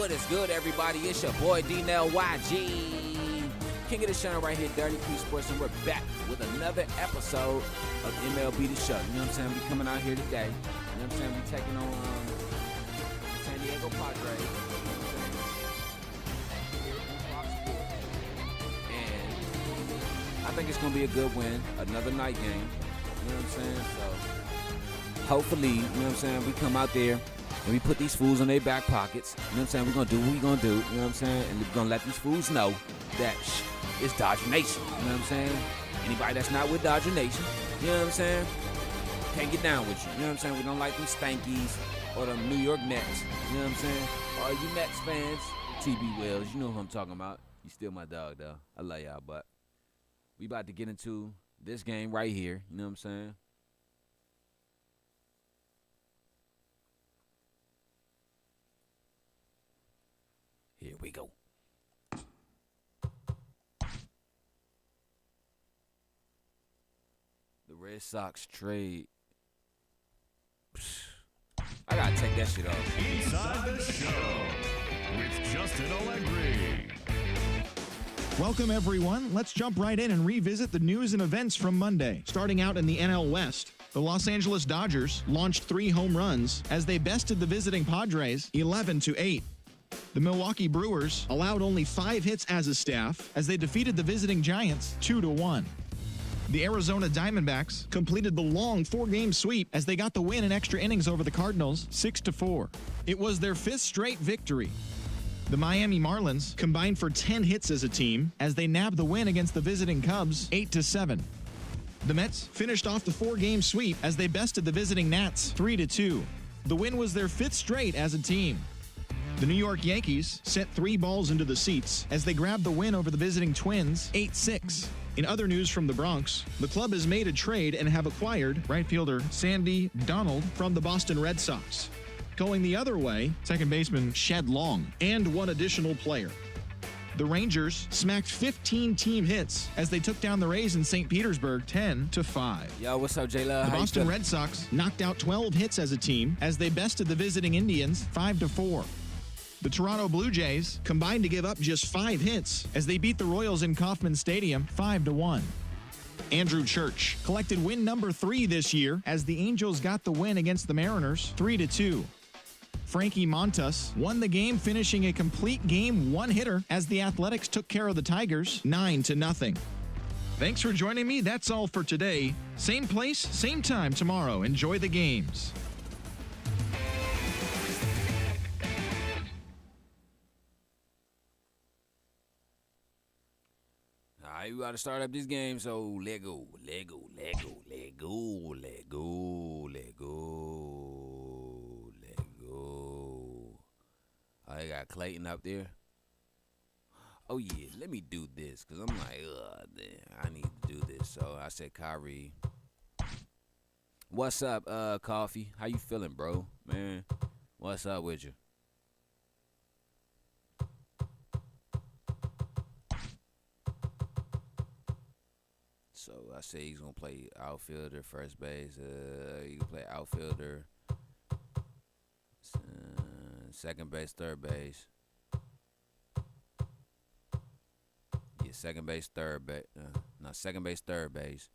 What is good, everybody? It's your boy, Darnell YG. King of the Shine right here, Dirty P Sports, and we're back with another episode of MLB The Show. You know what I'm saying? We coming out here today. You know what I'm saying? We taking on San Diego Padres. You know what I'm saying? Here on Fox Sports. And I think it's going to be a good win. Another night game. You know what I'm saying? So, hopefully, you know what I'm saying, we come out there and we put these fools in their back pockets. You know what I'm saying? We're going to do what we're going to do. You know what I'm saying? And we're going to let these fools know that it's Dodger Nation. You know what I'm saying? Anybody that's not with Dodger Nation, you know what I'm saying, can't get down with you. You know what I'm saying? We don't like them Stankies or them New York Nets. You know what I'm saying? All you Mets fans, TB Wells, you know who I'm talking about. You still my dog, though. I love y'all, but we about to get into this game right here. You know what I'm saying? Here we go. The Red Sox trade. I gotta take that shit off. Inside the Show with Justin Allegri. Welcome, everyone. Let's jump right in and revisit the news and events from Monday. Starting out in the NL West, the Los Angeles Dodgers launched 3 home runs as they bested the visiting Padres 11-8. The Milwaukee Brewers allowed only 5 hits as a staff as they defeated the visiting Giants 2-1. The Arizona Diamondbacks completed the long 4-game sweep as they got the win in extra innings over the Cardinals 6-4. It was their 5th straight victory. The Miami Marlins combined for 10 hits as a team as they nabbed the win against the visiting Cubs 8-7. The Mets finished off the 4-game sweep as they bested the visiting Nats 3-2. The win was their 5th straight as a team. The New York Yankees sent 3 balls into the seats as they grabbed the win over the visiting Twins 8-6. In other news from the Bronx, the club has made a trade and have acquired right fielder Sandy Donald from the Boston Red Sox. Going the other way, second baseman Shed Long, and 1 additional player. The Rangers smacked 15 team hits as they took down the Rays in St. Petersburg 10-5. Yo, what's up, J-Love? The Boston Red Sox knocked out 12 hits as a team as they bested the visiting Indians 5-4. The Toronto Blue Jays combined to give up just 5 hits as they beat the Royals in Kauffman Stadium 5-1. Andrew Church collected win number 3 this year as the Angels got the win against the Mariners 3-2. Frankie Montas won the game, finishing a complete game 1-hitter as the Athletics took care of the Tigers 9-0. Thanks for joining me. That's all for today. Same place, same time tomorrow. Enjoy the games. Alright, we gotta start up this game, so let go. I got Clayton up there. Oh yeah, let me do this, cause I'm like, I need to do this. So I said, Kyrie. What's up, Coffee? How you feeling, bro? Man, what's up with you? So I say he's gonna play outfielder, first base. He can play outfielder, second base, third base. Yeah, second base, third base. Second base, third base.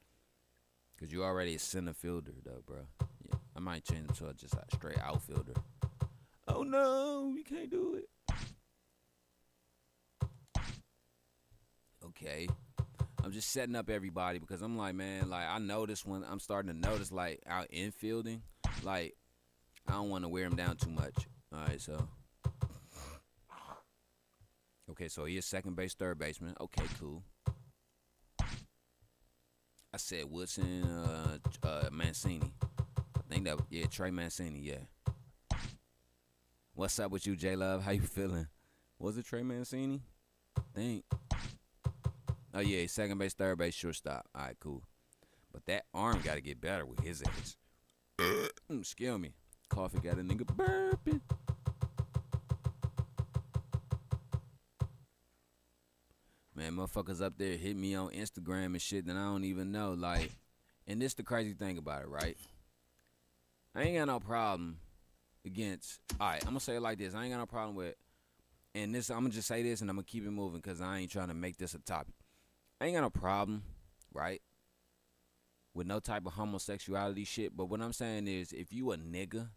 Cause you already a center fielder though, bro. Yeah, I might change him to just a straight outfielder. Oh no, we can't do it. Okay. I'm just setting up everybody because I'm like, man, like, I notice when I'm starting to notice, like, our infielding, like, I don't want to wear him down too much. All right, so. Okay, so he is second base, third baseman. Okay, cool. I said Woodson, Mancini. I think that, yeah, Trey Mancini, yeah. What's up with you, J-Love? How you feeling? Was it Trey Mancini? I think. Oh, yeah, second base, third base, shortstop. All right, cool. But that arm got to get better with his ass. Scare me. Coffee got a nigga burping. Man, motherfuckers up there hit me on Instagram and shit that I don't even know. Like, and this the crazy thing about it, right? I ain't got no problem against, all right, I'm going to say it like this. I ain't got no problem with and this, I'm gonna just say this, and I'm gonna keep it moving because I ain't trying to make this a topic. I ain't got no problem, right, with no type of homosexuality shit. But what I'm saying is, if you a nigga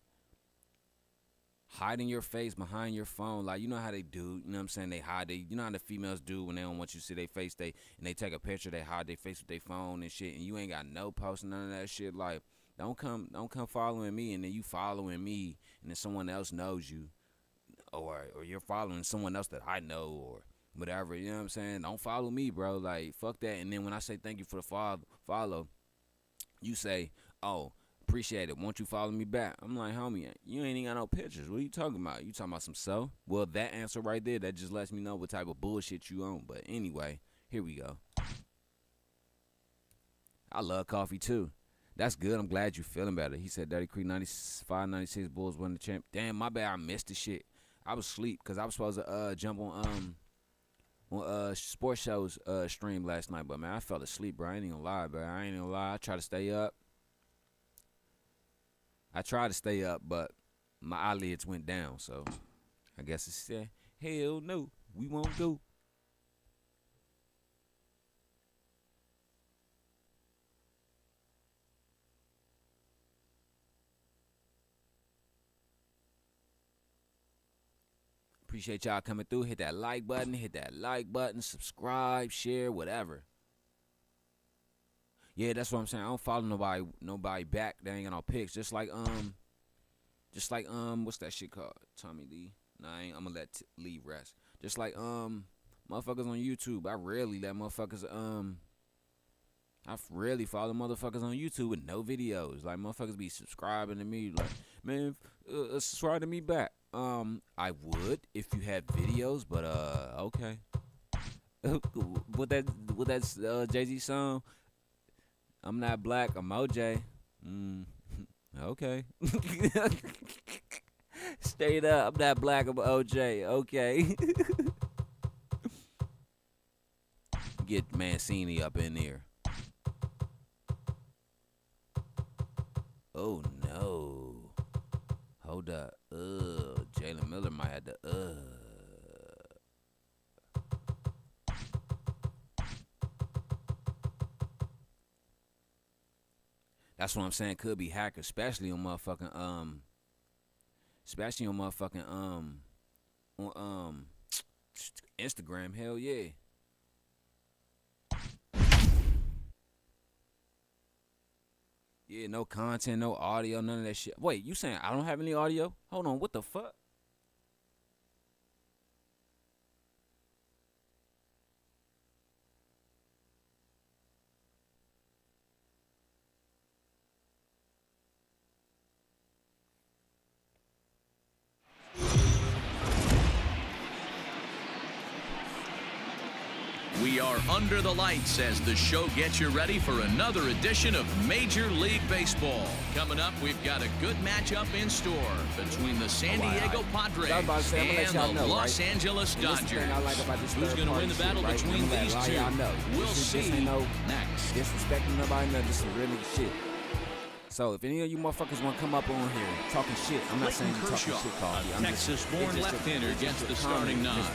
hiding your face behind your phone, like, you know how they do, you know what I'm saying, they hide, you know how the females do when they don't want you to see their face, and they take a picture, they hide their face with their phone and shit, and you ain't got no post, none of that shit. Like, don't come following me, and then you following me, and then someone else knows you, or you're following someone else that I know, or whatever, you know what I'm saying? Don't follow me, bro. Like, fuck that. And then when I say thank you for the follow, you say, oh, appreciate it, won't you follow me back? I'm like, homie, you ain't even got no pictures. What are you talking about? You talking about some so? Well, that answer right there, that just lets me know what type of bullshit you on. But anyway, here we go. I love coffee too. That's good. I'm glad you feeling better. He said Dirty Creek 95, 96 Bulls won the champ. Damn, my bad. I missed the shit. I was asleep because I was supposed to jump on sports shows stream last night, but man, I fell asleep, bro. I ain't even gonna lie, bro. I tried to stay up. But my eyelids went down, so I guess it's said, hell no, we won't go. Appreciate y'all coming through. Hit that like button, subscribe, share, whatever. Yeah, that's what I'm saying. I don't follow nobody back. They ain't got no pics. Just like what's that shit called? Tommy Lee. Nah, I'm gonna let Lee rest. Just like motherfuckers on YouTube. I rarely let motherfuckers I rarely follow motherfuckers on YouTube with no videos. Like, motherfuckers be subscribing to me. Like, man, subscribe to me back. I would if you had videos, but okay. What that Jay-Z song? I'm not black, I'm OJ. Okay. Straight up, I'm not black, I'm OJ. Okay. Get Mancini up in there. Oh no. Hold up. Jalen Miller might have to That's what I'm saying. Could be hackers, especially on motherfucking on Instagram. Hell yeah. Yeah, no content, no audio, none of that shit. Wait, you saying I don't have any audio? Hold on, what the fuck? We are under the lights as the show gets you ready for another edition of Major League Baseball. Coming up, we've got a good matchup in store between the San Diego Padres and the Los Angeles Dodgers. Who's going to win the battle between these two? We'll see next. Disrespecting nobody, nothing. This is really shit. So if any of you motherfuckers want to come up on here talking shit, I'm not saying you talking shit, Coffee. A Texas-born left-hander gets the starting nod.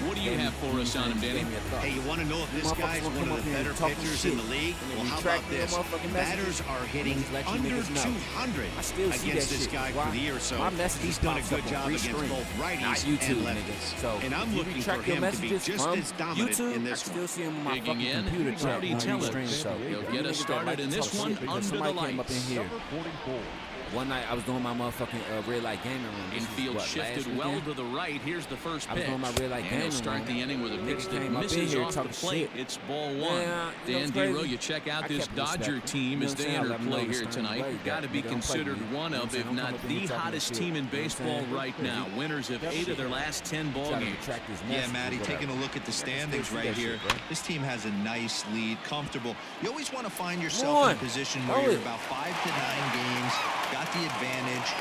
What do you have for us on him, Danny? Hey, you want to know if this guy's one of the better pitchers in the league? Well, how about this? Batters are hitting under 200 against this guy for the year, so he's done a good job against both righties and lefties. And I'm looking for him to be just as dominant in this one. Digging in, Brody Teller. He'll get us started in this one under the lights. One night I was doing my motherfucking red light gaming room. Infield shifted well to the right. Here's the first pitch. I was doing my red light gaming room. Start the inning with a pitch that misses off the plate. It's ball one. Dan Dero, you check out this Dodger team as they enter play here tonight. Got to be considered one of, if not the hottest team in baseball right now. Winners of 8 of their last 10 ball games. Yeah, Matty, taking a look at the standings right here. This team has a nice lead, comfortable. You always want to find yourself in a position where you're about 5 to 9 games. Got the advantage.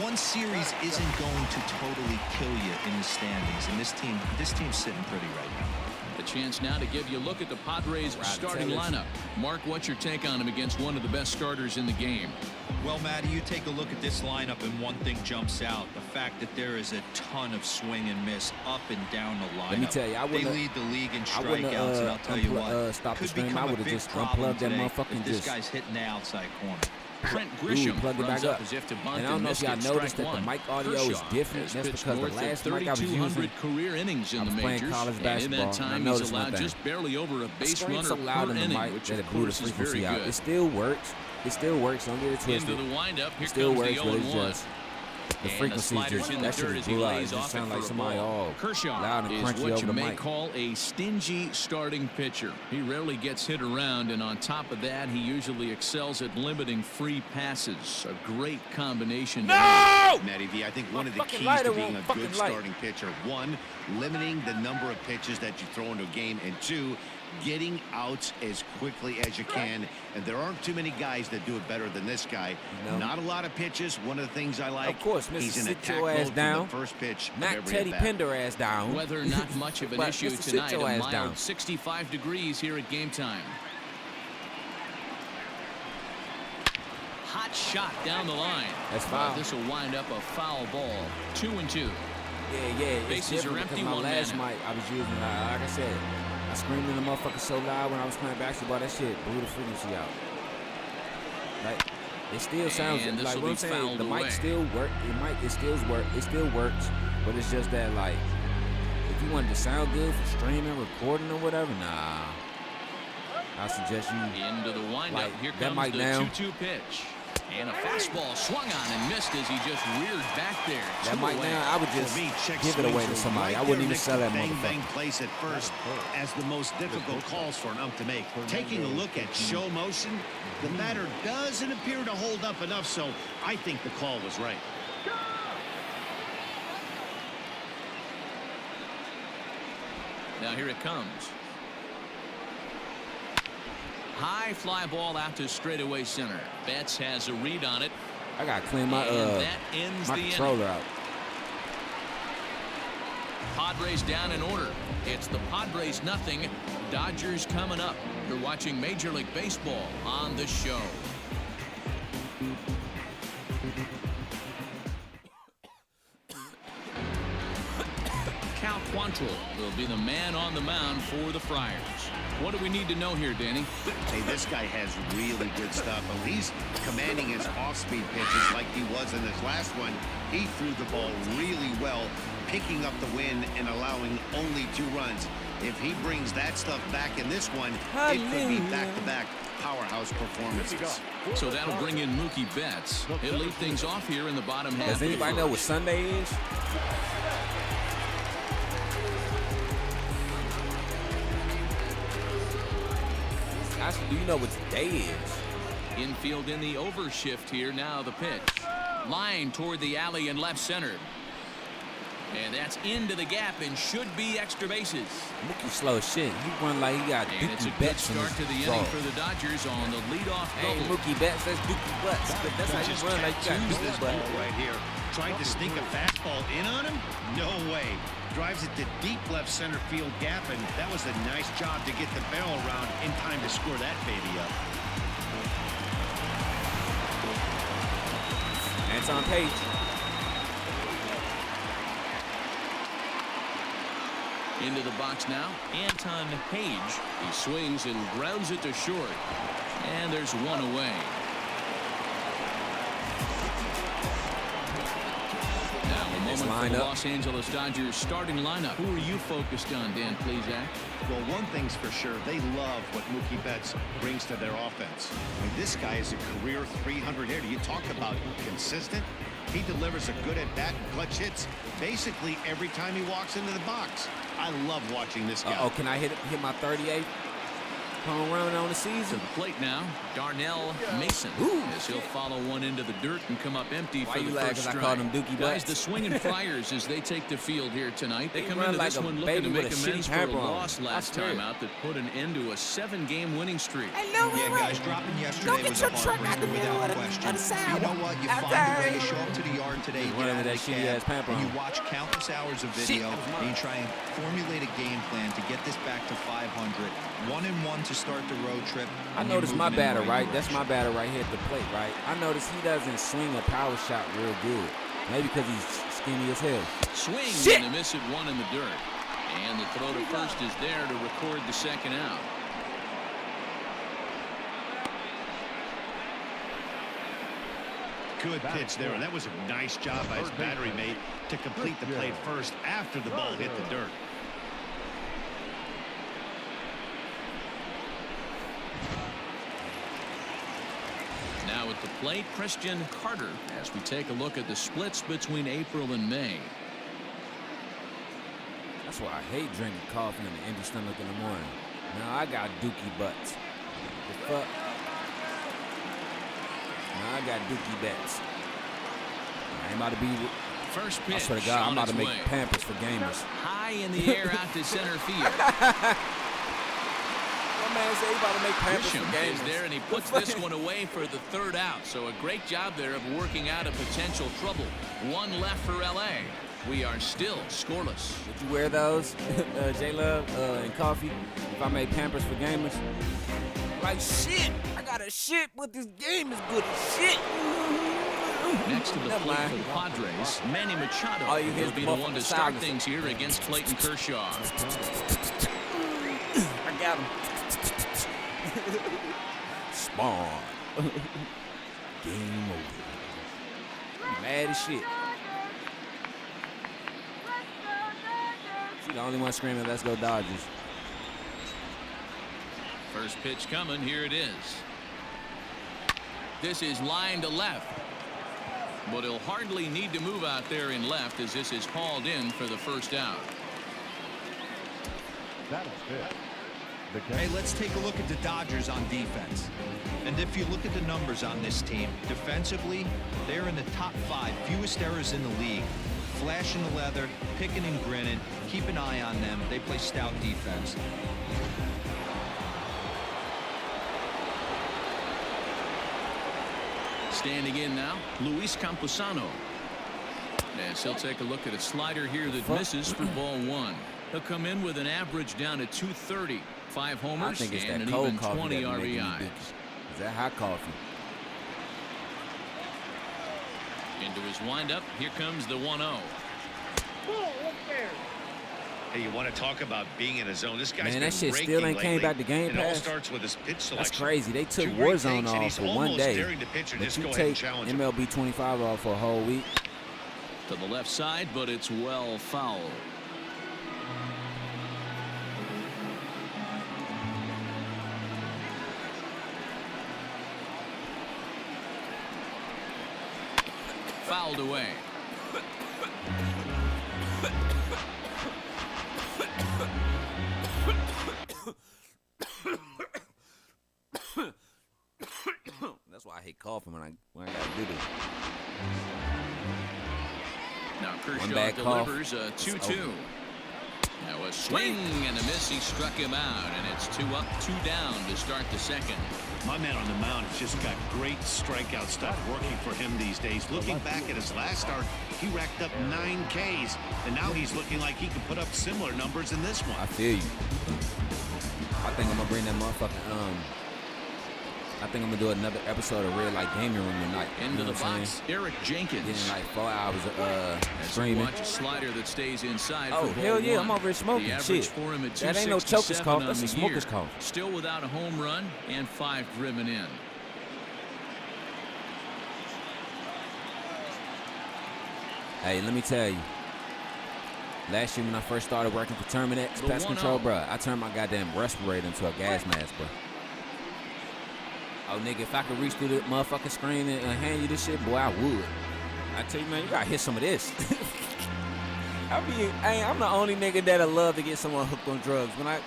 One series isn't going to totally kill you in the standings, and this team's sitting pretty right now. A chance now to give you a look at the Padres starting lineup. Mark, what's your take on him against one of the best starters in the game? Well, Matty, you take a look at this lineup and one thing jumps out. The fact that there is a ton of swing and miss up and down the lineup. Let me tell you, they lead the league in strikeouts, and I'll tell you what, stop the could stream. become I would a have big just problem unplugged that today motherfucking if this guy's hitting the outside corner. Trent Grisham plugged it runs back up up. as if to bunt And I don't know if y'all noticed that the one. mic audio is different. That's because the last mic I was using, 3,200 career innings in the majors. And in that time, he's allowed just barely over a base runner so loud per in the inning, mic which that of it blew the course is frequency very out. good. It still works. It still works. Don't get it twisted. Into the windup, here it still comes works, the but it's 0-1. just the frequency just that shit is blew out. It just sounds like somebody all loud and is crunchy what over you the may mic. call a stingy starting pitcher. He rarely gets hit around, and on top of that, he usually excels at limiting free passes. A great combination. No! Matty V, I think one of the keys to being a good starting pitcher, one, limiting the number of pitches that you throw into a game, and two, getting outs as quickly as you can. And there aren't too many guys that do it better than this guy. No. Not a lot of pitches. One of the things I like, of course, Mr. he's in sit attack your ass mode down. from the first pitch. Not Teddy Pender ass down. Weather not much of an issue tonight. A mild down. 65 degrees here at game time. Hot shot down the line. That's foul. This will wind up a foul ball. 2-2. Yeah. Bases are empty. My last mic I was using, like I said, I screamed in the motherfucker so loud when I was playing basketball. That shit blew the frequency out. Like, it still sounds like what I'm saying. The mic still works. It still works. But it's just that, like, if you wanted to sound good for streaming, recording, or whatever, nah. I suggest you into the windup. Like, here that comes mic the down. 2-2 pitch. And a fastball swung on and missed as he just reared back there. That mic now, I would just give it away to somebody. I wouldn't even sell that motherfucker. Bang place at first as the most difficult calls for an ump to make. Taking a look at show motion, the batter doesn't appear to hold up enough, so I think the call was right. Now here it comes. High fly ball out to straightaway center. Betts has a read on it. I gotta clean my controller out. Padres down in order. It's the Padres nothing. Dodgers coming up. You're watching Major League Baseball on the show. Cal Quantrill will be the man on the mound for the Friars. What do we need to know here, Danny? Hey, this guy has really good stuff. And he's commanding his off-speed pitches like he was in his last one. He threw the ball really well, picking up the win and allowing only 2 runs. If he brings that stuff back in this one, it could be back-to-back powerhouse performances. So that'll bring in Mookie Betts. He'll lead things off here in the bottom half. Does anybody know what Sunday is? Do you know what today is? Infield in the overshift here. Now the pitch. Line toward the alley in left center. And that's into the gap and should be extra bases. Mookie slow as shit. He run like he got and it's a good start to the inning for the Dodgers on the leadoff double. Hey, Mookie Betts, that's Dookie Butts. That's how you run like you got this ball right here. Tried to sneak a fastball in on him? No way. Drives it to deep left center field gap, and that was a nice job to get the barrel around in time to score that baby up. Anton Page. Into the box now, Anton Page. He swings and grounds it to short. And there's one away. Now a moment for the Los Angeles Dodgers starting lineup. Who are you focused on, Dan Plesac? Well, one thing's for sure. They love what Mookie Betts brings to their offense. I mean, this guy is a career 300 hitter. You talk about consistent. He delivers a good at-bat and clutch hits basically every time he walks into the box. I love watching this guy. Oh, can I hit my 38? home run on the To season. the plate now, Darnell Mason. As he'll follow one into the dirt and come up empty Why for you the laugh? first 'Cause I strike. called them Dookie Guys, butts? the swinging Friars as they take the field here tonight. They come run into like this a one looking baby to with make a shitty amends for a pamper on. loss last I swear. time out that put an end to a 7-game winning streak. Yeah, guys, dropping yesterday was a heartbreaker without question. You know what? You find a way to show up to the yard today, get running out with of that the shitty-ass cab, pamper and you on. watch countless hours of video, and you try and formulate a game plan to get this back to 500. 1-1 to start the road trip. I noticed my batter, right? That's my batter right here at the plate, right? I noticed he doesn't swing a power shot real good. Maybe because he's skinny as hell. Swing and a miss at one in the dirt. And the throw to first is there to record the second out. Good pitch there, and that was a nice job by his battery mate to complete the play first after the ball hit the dirt. Now at the plate, Christian Carter, as we take a look at the splits between April and May. That's why I hate drinking coffee on an empty stomach in the morning. Now I got dookie butts. The fuck? Now I got dookie butts. I ain't about to be. First pitch. I swear to God, I'm about to make way. Pampers for gamers. High in the air out to center field. My man said he about to make Pampers Grisham for gamers. is there, and he puts this one away for the third out. So a great job there of working out a potential trouble. One left for L.A. We are still scoreless. Would you wear those, J-Love, and coffee, if I made Pampers for gamers? Like, shit, I got a shit, but this game is good as shit. Next to the Never plate mind. for the Padres, Manny Machado All you hear will is be the the one to motherfucking start silence. things here against Clayton Kershaw. I got him. Spawn. Game over. You mad as shit. She the only one screaming, let's go Dodgers. First pitch coming, here it is. This is line to left. But he'll hardly need to move out there in left as this is hauled in for the first out. That is good. Hey, let's take a look at the Dodgers on defense. And if you look at the numbers on this team, defensively, they're in the top 5 fewest errors in the league. Flashing the leather, picking and grinning. Keep an eye on them. They play stout defense. Standing in now, Luis Camposano. As he'll take a look at a slider here that misses for ball 1. He'll come in with an average down at 230. 5 I homers think it's and that an cold even coffee 20 that be making me RBIs. bitch. Is that hot coffee? Into his windup, here comes the 1-0. Hey, you want to talk about being in a zone? This guy's Man, been that shit raking still ain't lately. came back to Game It all Pass. starts with his pitch selection. That's crazy. They took 2 great Warzone takes, and off he's for one almost day. daring the pitcher. But Just you go ahead and take challenge him. MLB 25 off for a whole week. To the left side, but it's well fouled. Fouled away. That's why I hate coughing when I gotta do this. Now One Kershaw bad cough. delivers a It's 2-2. over. Now a swing and a miss. He struck him out, and it's 2 up, 2 down to start the second. My man on the mound has just got great strikeout stuff working for him these days. Looking back at his last start, he racked up 9 Ks, and now he's looking like he can put up similar numbers in this one. I feel you. I think I'm gonna bring that motherfucking I think I'm gonna do another episode of Red Light Gaming Room tonight. Into You know the what I'm box, saying? Eric Jenkins. Getting like 4 hours of As we streaming. watch a slider that stays inside Oh, for ball hell yeah, 1. I'm over here smoking. The average Shit. for him at That ain't no 267 choker's cough, on that's the a smoker's year. cough. Still without a home run and 5 driven in. Hey, let me tell you. Last year when I first started working for Terminex The Pest 1-0. Control, bro, I turned my goddamn respirator into a gas mask, bro. Oh, nigga, if I could reach through the motherfucking screen and hand you this shit, boy, I would. I tell you, man, you gotta hit some of this. I'm the only nigga that'll love to get someone hooked on drugs. When I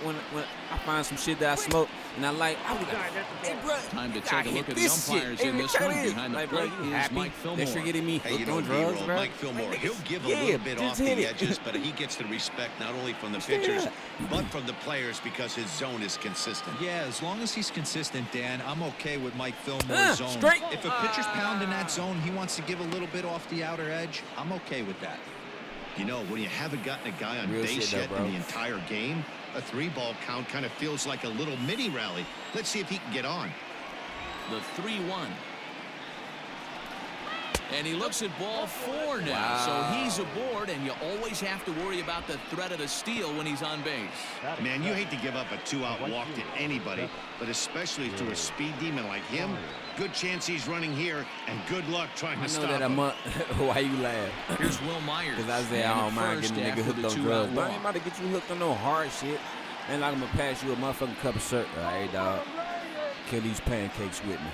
find some shit that I smoke and I like, I'll be like, hey, bro, time to take a look at the umpires in this one. Behind the plate is Mike Fillmore. That you're getting me hooked on drugs, bro. Mike Fillmore, he'll give a little bit off the edges, but he gets the respect not only from the pitchers, but from the players because his zone is consistent. Yeah, as long as he's consistent, Dan, I'm okay with Mike Fillmore's zone. Straight. If a pitcher's pounding that zone, he wants to give a little bit off the outer edge, I'm okay with that. You know, when you haven't gotten a guy on base yet in the entire game, a 3-ball count kind of feels like a little mini rally. Let's see if he can get on. The 3-1. And he looks at ball 4 now. Wow. So he's aboard, and you always have to worry about the threat of the steal when he's on base. Man, you hate to give up a 2-out walk to anybody, but especially to a speed demon like him. Good chance he's running here, and good luck trying to stop him. Why you laugh? Here's Will Myers. Because I say I don't mind getting a nigga hooked on drugs. But I ain't about to get you hooked on no hard shit. Ain't like I'm going to pass you a motherfucking cup of syrup. All right, dog. Kill these pancakes with me.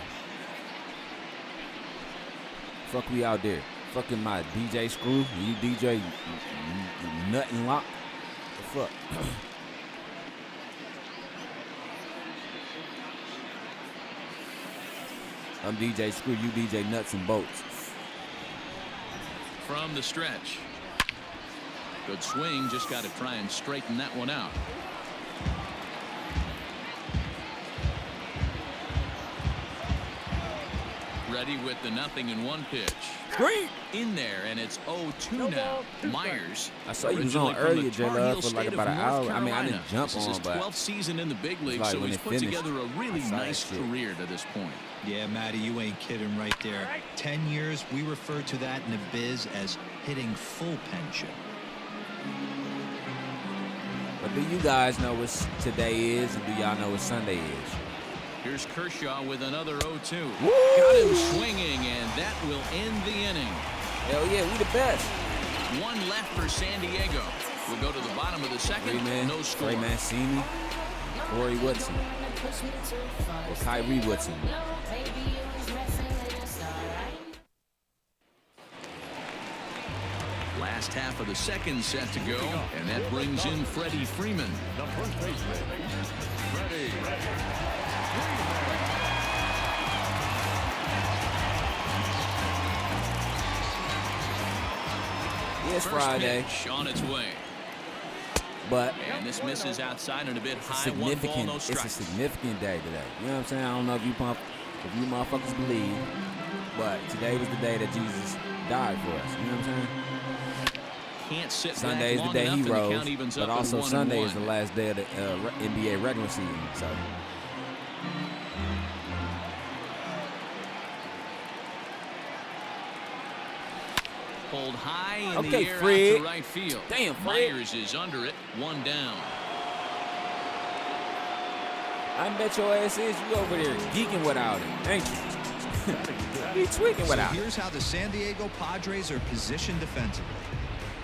Fuck we out there. Fucking my DJ Screw. And you DJ Nut and Lock. The fuck? I'm DJ Screw, you DJ Nuts and Bolts. From the stretch. Good swing, just got to try and straighten that one out. Ready with the 0-1 pitch. Great. In there, and it's 0-2 now. Myers. I saw you was on earlier, J-Love, for like about an hour. I mean, I didn't jump on, but this is his 12th season in the big league, like so he's put finished, together a really nice career to this point. Yeah, Matty, you ain't kidding right there. 10 years, we refer to that in the biz as hitting full pension. But do you guys know what today is, and do y'all know what Sunday is? Here's Kershaw with another 0-2. Woo! Got him swinging, and that will end the inning. Hell yeah, we the best. One left for San Diego. We'll go to the bottom of the second. No score. Trey Mancini, Corey Woodson, or Kyrie Woodson. Last half of the second set to go, and that brings in Freddie Freeman. The first baseman, Freddie. It's Friday. On its way. But and this misses outside and a bit high. Significant. 1 ball, no it's a strikes. significant day today. You know what I'm saying? I don't know if you motherfuckers believe, but today was the day that Jesus died for us. You know what I'm saying? Can't sit Sunday is the day he rose, but also Sunday is the last day of the NBA regular season. So. Pulled high in Okay, the air Fred. out to right field. Damn, Fred. Myers is under it. 1 down. I bet your ass is you over there geeking without it, ain't you? He tweaking without it. Here's how the San Diego Padres are positioned defensively.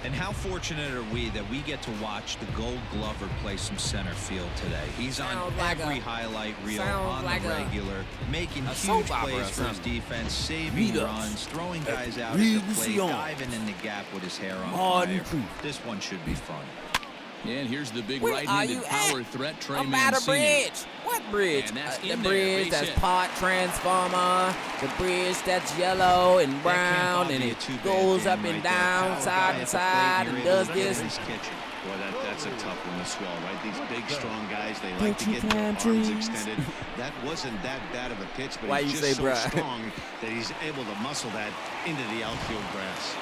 And how fortunate are we that we get to watch the Gold Glover play some center field today. He's on every highlight reel, on the regular, making huge plays for his defense, saving runs, throwing guys out at the plate, diving in the gap with his hair on fire. This one should be fun. And here's the big right-handed power threat, Trey I'm at a Mancini. bridge. What bridge? And that's The in there, bridge base that's hit. pot transformer. The bridge that's yellow and brown, and it goes up and down, side to side, and does this. Boy, that's a tough one to swallow, right? These big, strong guys, they like to get their arms extended. That wasn't that bad of a pitch, but he's just so strong that he's able to muscle that into the outfield grass.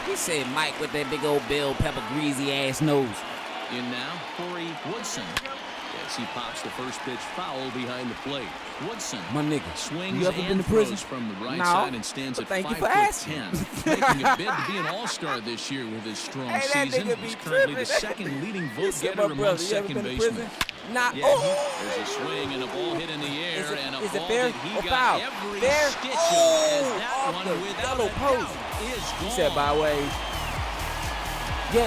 He said Mike with that big old bell pepper greasy ass nose. In now, Corey Woodson. As he pops the first pitch foul behind the plate. Woodson. My nigga, swings you ever and been to prison? throws from the right No, side and stands at thank you 5'10", for asking. making a bid to be an all-star this year with his strong Hey, that season. nigga be He's currently the tripping. second leading He vote said, getter my among brother, you ever second been to basemen. prison? Nah. Yeah, there's a swing and a ball hit in the air, Is it- and a is it ball fair that he or got foul? every Fair? stitch Oh, of, as that off one the without double a post. doubt is He gone. said by way. Yeah.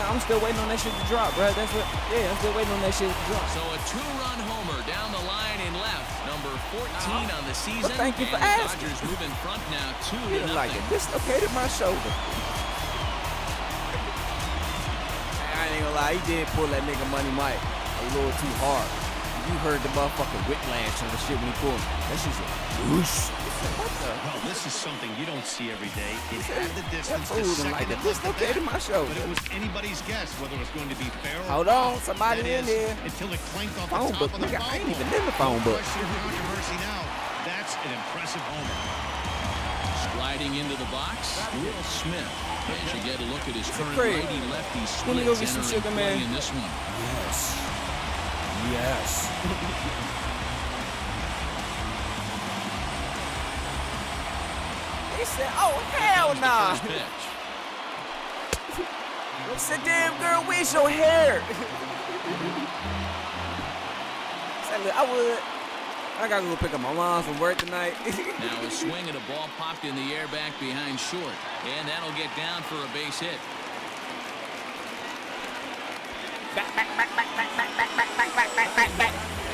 I'm still waiting on that shit to drop, bro. That's what. Yeah, I'm still waiting on that shit to drop. So a 2-run homer down the line in left, number 14 on the season. Well, thank you for and the asking. Dodgers move in front now 2-0. Feel like it dislocated my shoulder. Nah, he did pull that nigga Money Mike a little too hard. You heard the motherfucking whiplash on the shit when he pulled. That shit's like, whoosh. What the? Well, this is something you don't see every day. It had the distance. The second it dislocated my shoulder. But it was anybody's guess whether it was going to be fair or hold on, somebody in there. Until it clanked off phone the top book. of the I ain't even in the phone book. Controversy now. That's an impressive homer. Sliding into the box, Will Smith. As you get a look at his current righty-lefty Let me go splits get some sugar, man. in this one. Yes. Yes. He said, oh, hell nah. He said, damn, girl, where's your hair? I gotta go pick up my mom from work tonight. Now a swing and a ball popped in the air back behind short. And that'll get down for a base hit.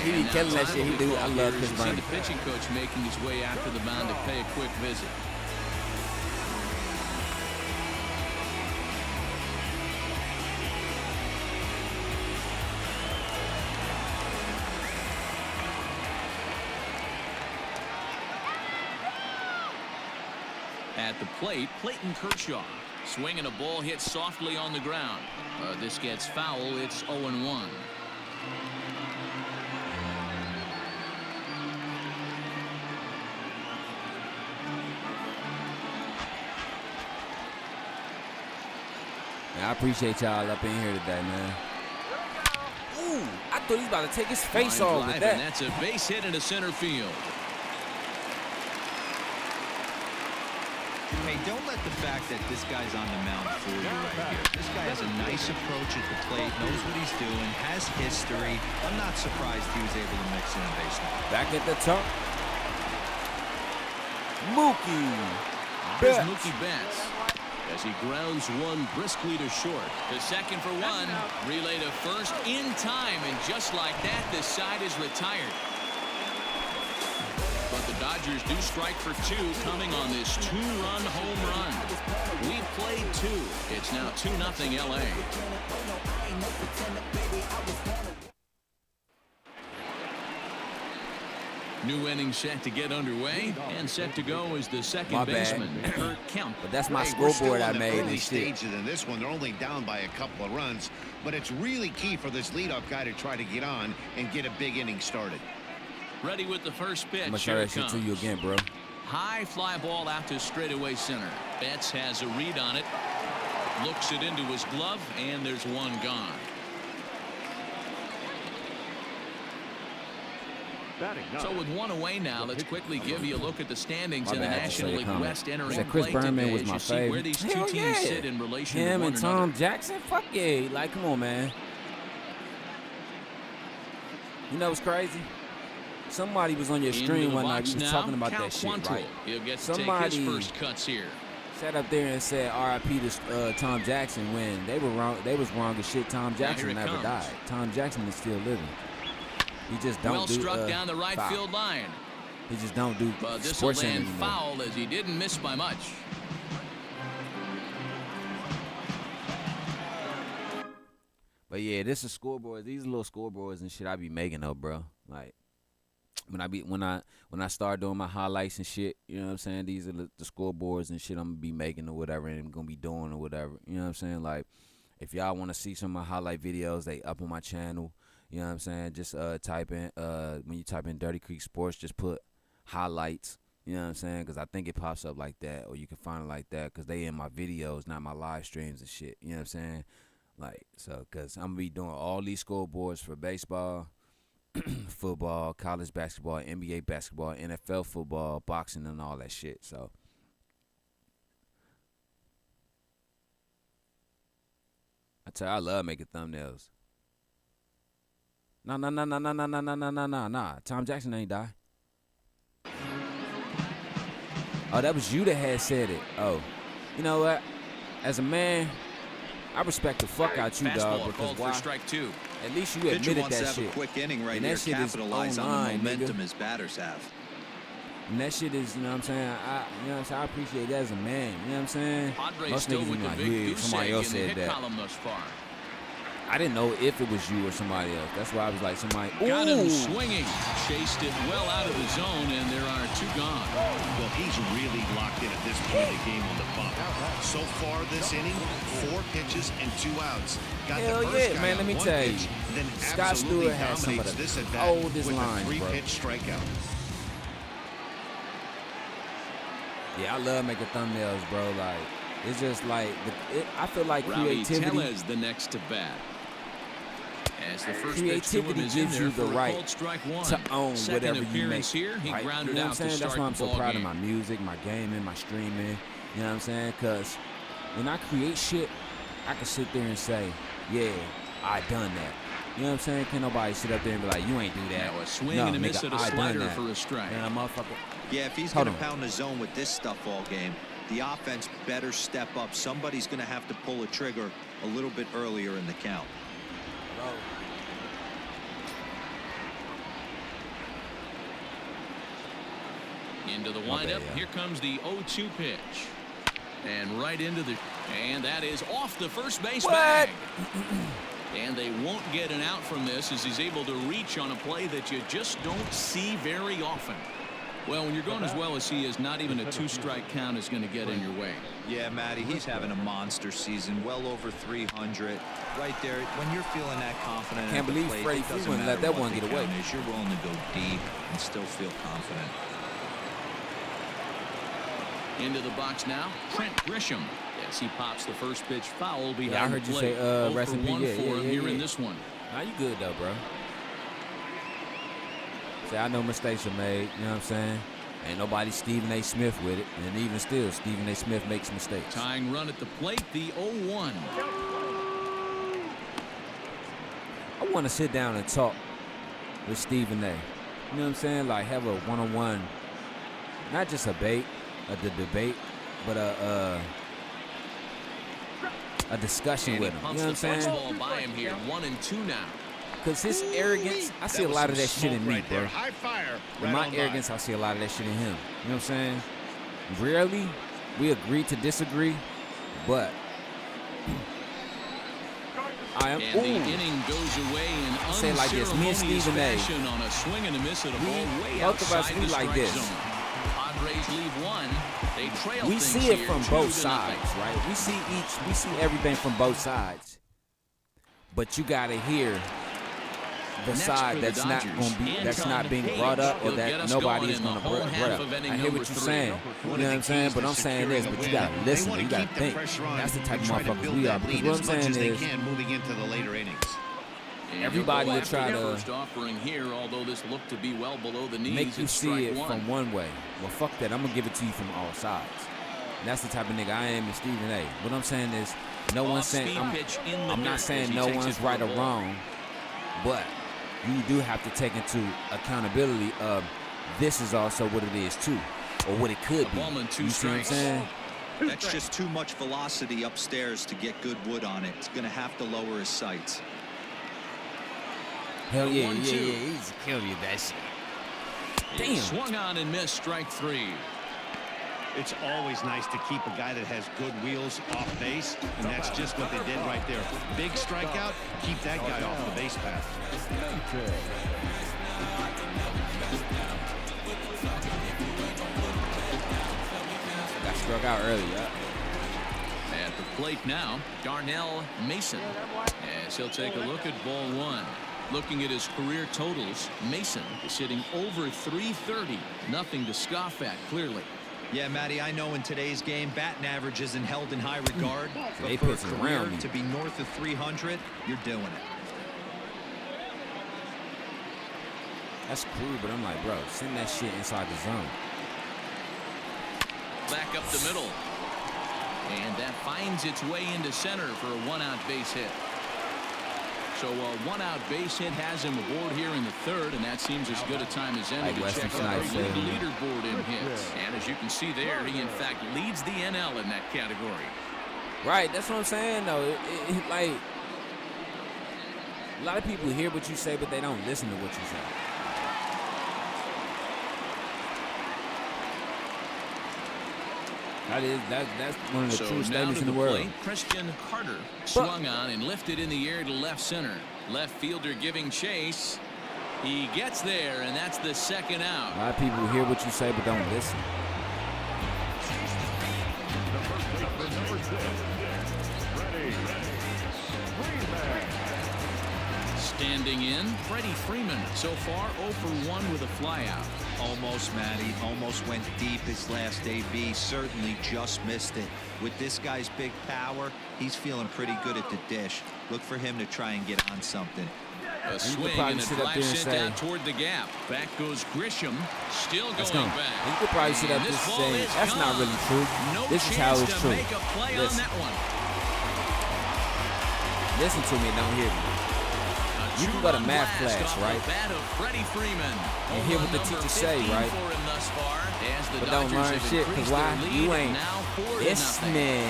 He be killing that shit. He do. I love Chris Bryant. Bryant. The pitching coach making his way out to the mound to pay a quick visit. At the plate, Clayton Kershaw. Swing and a ball hit softly on the ground. This gets foul. It's 0-1. I appreciate y'all up in here today, man. Ooh, I thought he was about to take his face off with that. And that's a base hit into center field. Hey, don't let the fact that this guy's on the mound fool you right here. This guy has a nice approach at the plate, knows what he's doing, has history. I'm not surprised he was able to mix in a base now. Back at the top. Mookie. Here's Mookie Betts as he grounds one briskly to short. The second for one. Relay to first in time, and just like that, the side is retired. But the Dodgers do strike for two, coming on this two-run home run. We played two. It's now 2-0 LA. New inning set to get underway, and set to go is the second baseman, Kurt Kemp. But that's my scoreboard I made. Early stages in this one, they're only down by a couple of runs, but it's really key for this leadoff guy to try to get on and get a big inning started. Ready with the first pitch. I'm gonna show that shit to you again, bro. High fly ball out to straightaway center. Betts has a read on it. Looks it into his glove, and there's one gone. So with one away now, let's quickly give you a look at the standings in the National League West entering Chris play Berman today. was my favorite. Where these two teams sit in relation to him one and another. Tom Jackson, fuck yeah. Like, come on, man. You know what's crazy? Somebody was on your stream one night. We was talking about that shit, right? He'll get to somebody take his first cuts here. Sat up there and said R.I.P. to Tom Jackson when they were wrong. They was wrong as shit. Tom Jackson never died. Tom Jackson is still living. He just don't do struck down the right foul. field line. He just don't do But this sports will land anymore. foul as he didn't miss by much. But yeah, this is scoreboards. These little scoreboards and shit I be making up, bro. Like when I start doing my highlights and shit, you know what I'm saying? These are the scoreboards and shit I'm gonna be making or whatever, and I'm gonna be doing or whatever. You know what I'm saying? Like if y'all want to see some of my highlight videos, they up on my channel. You know what I'm saying? Just type in when you type in Dirty Creek Sports, just put highlights. You know what I'm saying? Because I think it pops up like that, or you can find it like that because they in my videos, not my live streams and shit. You know what I'm saying? Like, so, because I'm going to be doing all these scoreboards for baseball, football, college basketball, NBA basketball, NFL football, boxing, and all that shit. So, I tell you, I love making thumbnails. Nah. Tom Jackson ain't die. Oh, that was you that had said it. Oh, you know what? As a man, I respect the fuck out you, dog. Because why? Strike two. At least you admitted that shit. Wants to have a quick inning right and here, that shit capitalize is on the momentum nigga. his batters have. And that shit is, you know what I'm saying? You know what I'm saying? I appreciate that as a man. You know what I'm saying? Padres Most still niggas with be the like, big yeah, goose somebody egg else in the said hit that. column thus far. I didn't know if it was you or somebody else. That's why I was like, somebody. Got him swinging. Chased it well out of the zone, and there are 2 gone. Well, he's really locked in at this point of the game on the bump. So far this inning, 4 pitches and 2 outs. Got Hell the first yeah, guy man. on Let me 1 tell you. pitch, then Scott absolutely Stewart has some of dominates the this at bat coldest with lines, a bro. 3-pitch strikeout. Yeah, I love making thumbnails, bro. Like, it's just like, I feel like creativity. Tellez the next to bat. As the first Creativity gives you the right to own Second whatever you make. here, he Right? grounded You know out what I'm saying? to start That's why I'm the so ball proud game. of my music, my gaming, my streaming. You know what I'm saying? Because when I create shit, I can sit there and say, yeah, I done that. You know what I'm saying? Can't nobody sit up there and be like, you ain't do that. Now a swing no, and a nigga, miss at a I done slider that. for a strike. And a motherfucker. Yeah, if he's going to pound the zone with this stuff all game, the offense better step up. Somebody's going to have to pull a trigger a little bit earlier in the count. Hello. Into the windup. Here comes the 0-2 pitch. And right into the... And that is off the first base bag. And they won't get an out from this as he's able to reach on a play that you just don't see very often. Well, when you're going as well as he is, not even a 2-strike count is going to get in your way. Yeah, Matty, he's having a monster season, well over 300. Right there, when you're feeling that confident, Can't believe Freddie Freeman let that one get away. You're willing to go deep and still feel confident. Into the box now, Trent Grisham. Yes, he pops the first pitch foul behind I heard the you plate. say rest in peace. Yeah, for him here in this one. Nah, you good though, bro. See, I know mistakes are made. You know what I'm saying? Ain't nobody Stephen A. Smith with it, and even still, Stephen A. Smith makes mistakes. Tying run at the plate, the 0-1. I want to sit down and talk with Stephen A. You know what I'm saying? Like have a one-on-one, not just a debate, but a discussion with him. You know what I'm saying? Ball by him here, 1-2 now. Because his arrogance, I see a lot of that shit in me, bro. High fire. In my arrogance, I see a lot of that shit in him. You know what I'm saying? Rarely, we agree to disagree, but I am. And the inning goes away in say it like this, me and Stephen A. on a swing and a miss at a ball way both of us, outside we the like strike this. zone. Padres leave 1. They trail We things see it here, from 2-0. both sides, right? We see everything from both sides. But you gotta hear the Next side for the that's not Dodgers, going to be, that's not being Anton brought up, or He'll get that us nobody going is in going the to whole bring half up. of inning I hear what number you're 3. saying. You know what I'm saying? But I'm saying this, but you got to listen, you got to think. That's the type of motherfuckers we are. Because what I'm saying is, moving into the later innings. And everybody he'll go will try after the to first offering here, although this looked to be well below the knees. make you It's see strike it 1. from one way. Well, fuck that. I'm going to give it to you from all sides. And that's the type of nigga I am in Stephen A. What I'm saying is, no one's saying, I'm not saying no one's right or wrong, but you do have to take into accountability of this is also what it is too, or what it could be. You see what I'm saying? That's just too much velocity upstairs to get good wood on it. It's going to have to lower his sights. Hell yeah, he's killing you that shit. Damn. Swung on and missed, strike 3. It's always nice to keep a guy that has good wheels off base, and that's just what they did right there. Big strikeout, keep that guy off the base path. Got struck out early, yeah. At the plate now, Darnell Mason, as he'll take a look at ball 1. Looking at his career totals, Mason is hitting over 330. Nothing to scoff at, clearly. Yeah, Matty, I know in today's game, batting average isn't held in high regard. They But pitch for a around career me. to be north of 300, you're doing it. That's cool, but I'm like, bro, send that shit inside the zone. Back up the middle. And that finds its way into center for a 1-out base hit. So a 1-out base hit has him aboard here in the 3rd, and that seems as good a time as any to check out the leaderboard in hits. And as you can see there, he in fact leads the NL in that category. Right, that's what I'm saying, though. Like, a lot of people hear what you say, but they don't listen to what you say. That's one of the true statements in the world. Christian Carter swung on and lifted in the air to left center. Left fielder giving chase. He gets there, and that's the second out. A lot of people hear what you say but don't listen. Standing in, Freddie Freeman. So far, 0 for 1 with a flyout. Almost, Matty. Almost went deep his last AB. Certainly just missed it. With this guy's big power, he's feeling pretty good at the dish. Look for him to try and get on something. A swing and a drive sent out toward the gap. Back goes Grisham. Still going back. You could probably sit up this and say, that's not really true. This is how it's true. Listen to me and don't hear me. You can go to math class, right? And hear what the teacher say, right? But don't learn shit, because why? You ain't listening.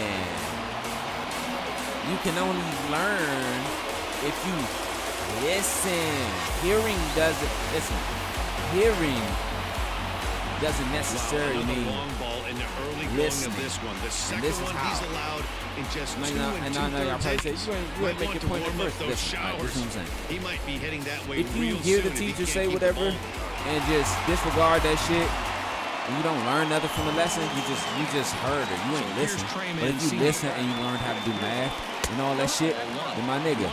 You can only learn if you listen. Hearing doesn't necessarily mean listening. The second one he's allowed in just 2 and 2/3. You ain't make your point at first. Listen, right, this is what I'm saying. He might be heading that way. If you hear the teacher say whatever and just disregard that shit, and you don't learn nothing from the lesson, you just heard it. You ain't listening. But if you listen and you learn how to do math and all that shit, then my nigga,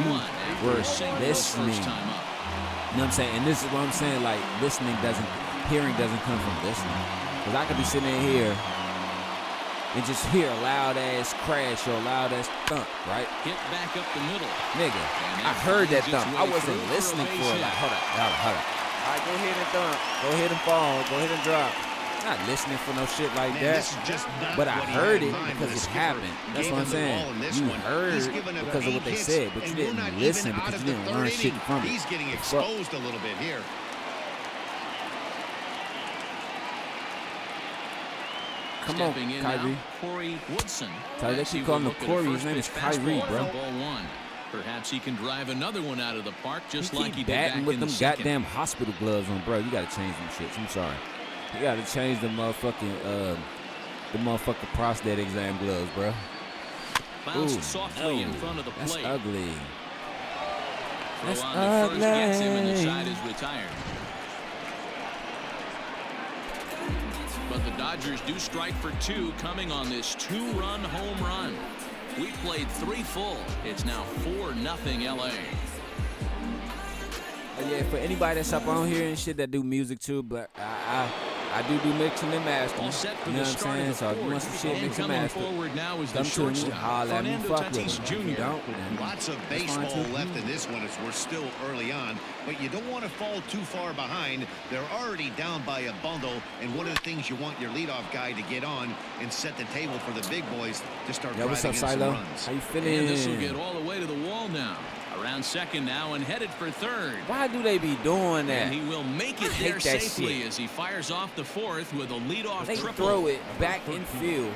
you were listening. You know what I'm saying? And this is what I'm saying. Like, hearing doesn't come from listening. Because I could be sitting in here and just hear a loud ass crash or a loud ass thump, right? Hit back up the middle. Nigga, I heard that thump. I wasn't listening for it. Like, hold up. All right, go ahead and thump. Go ahead and fall. Go ahead and drop. Not listening for no shit like that. But I heard it because it happened. That's what I'm saying. You heard because of what they said, but you didn't listen because you didn't learn shit from it. He's getting exposed a little bit here. Come on, Kyrie. Corey Woodson. They keep calling him Corey. His name is Kyrie, bro. Ball 1. Perhaps he can drive another one out of the park just like he did batting back with in them the second. goddamn hospital gloves on, bro. You gotta change them shits. I'm sorry. You gotta change the motherfucking prostate exam gloves, bro. Bounced softly in front of the That's plate. ugly. That's Throw on the first gets him and the side is retired. But the Dodgers do strike for 2 coming on this 2-run home run. We played 3 full. It's now 4-0 LA. Yeah, for anybody that's up on here and shit that do music too, but I do mixing and mastering. All set for you know the what I'm start saying? of the So if you want some shit, mix and master. Forward now is the Come to me, shortstop, holler at me, fuck with Tatis me. Jr. If you don't, then Lots of baseball left in this one as we're still early on, but you don't want to fall too far behind. They're already down by a bundle, and one of the things you want your leadoff guy to get on and set the table for the big boys to start driving what's up, in some Silo? runs. How you feeling? And this will get all the way to the wall now. Around second now and headed for third. Why do they be doing that? And he will make it there safely as he fires off the fourth with a leadoff They triple. throw it back in field,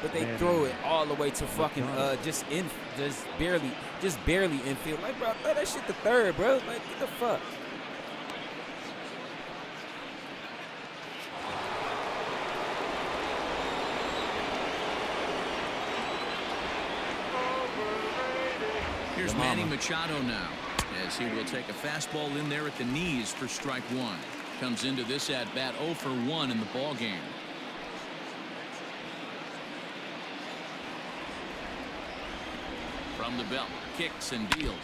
but they throw it all the way to fucking just barely in field. Like, bro, throw that shit to third, bro. Like, get the fuck. Here's Manny Machado now, as he will take a fastball in there at the knees for strike 1. Comes into this at bat 0 for 1 in the ball game. From the belt, kicks and deals.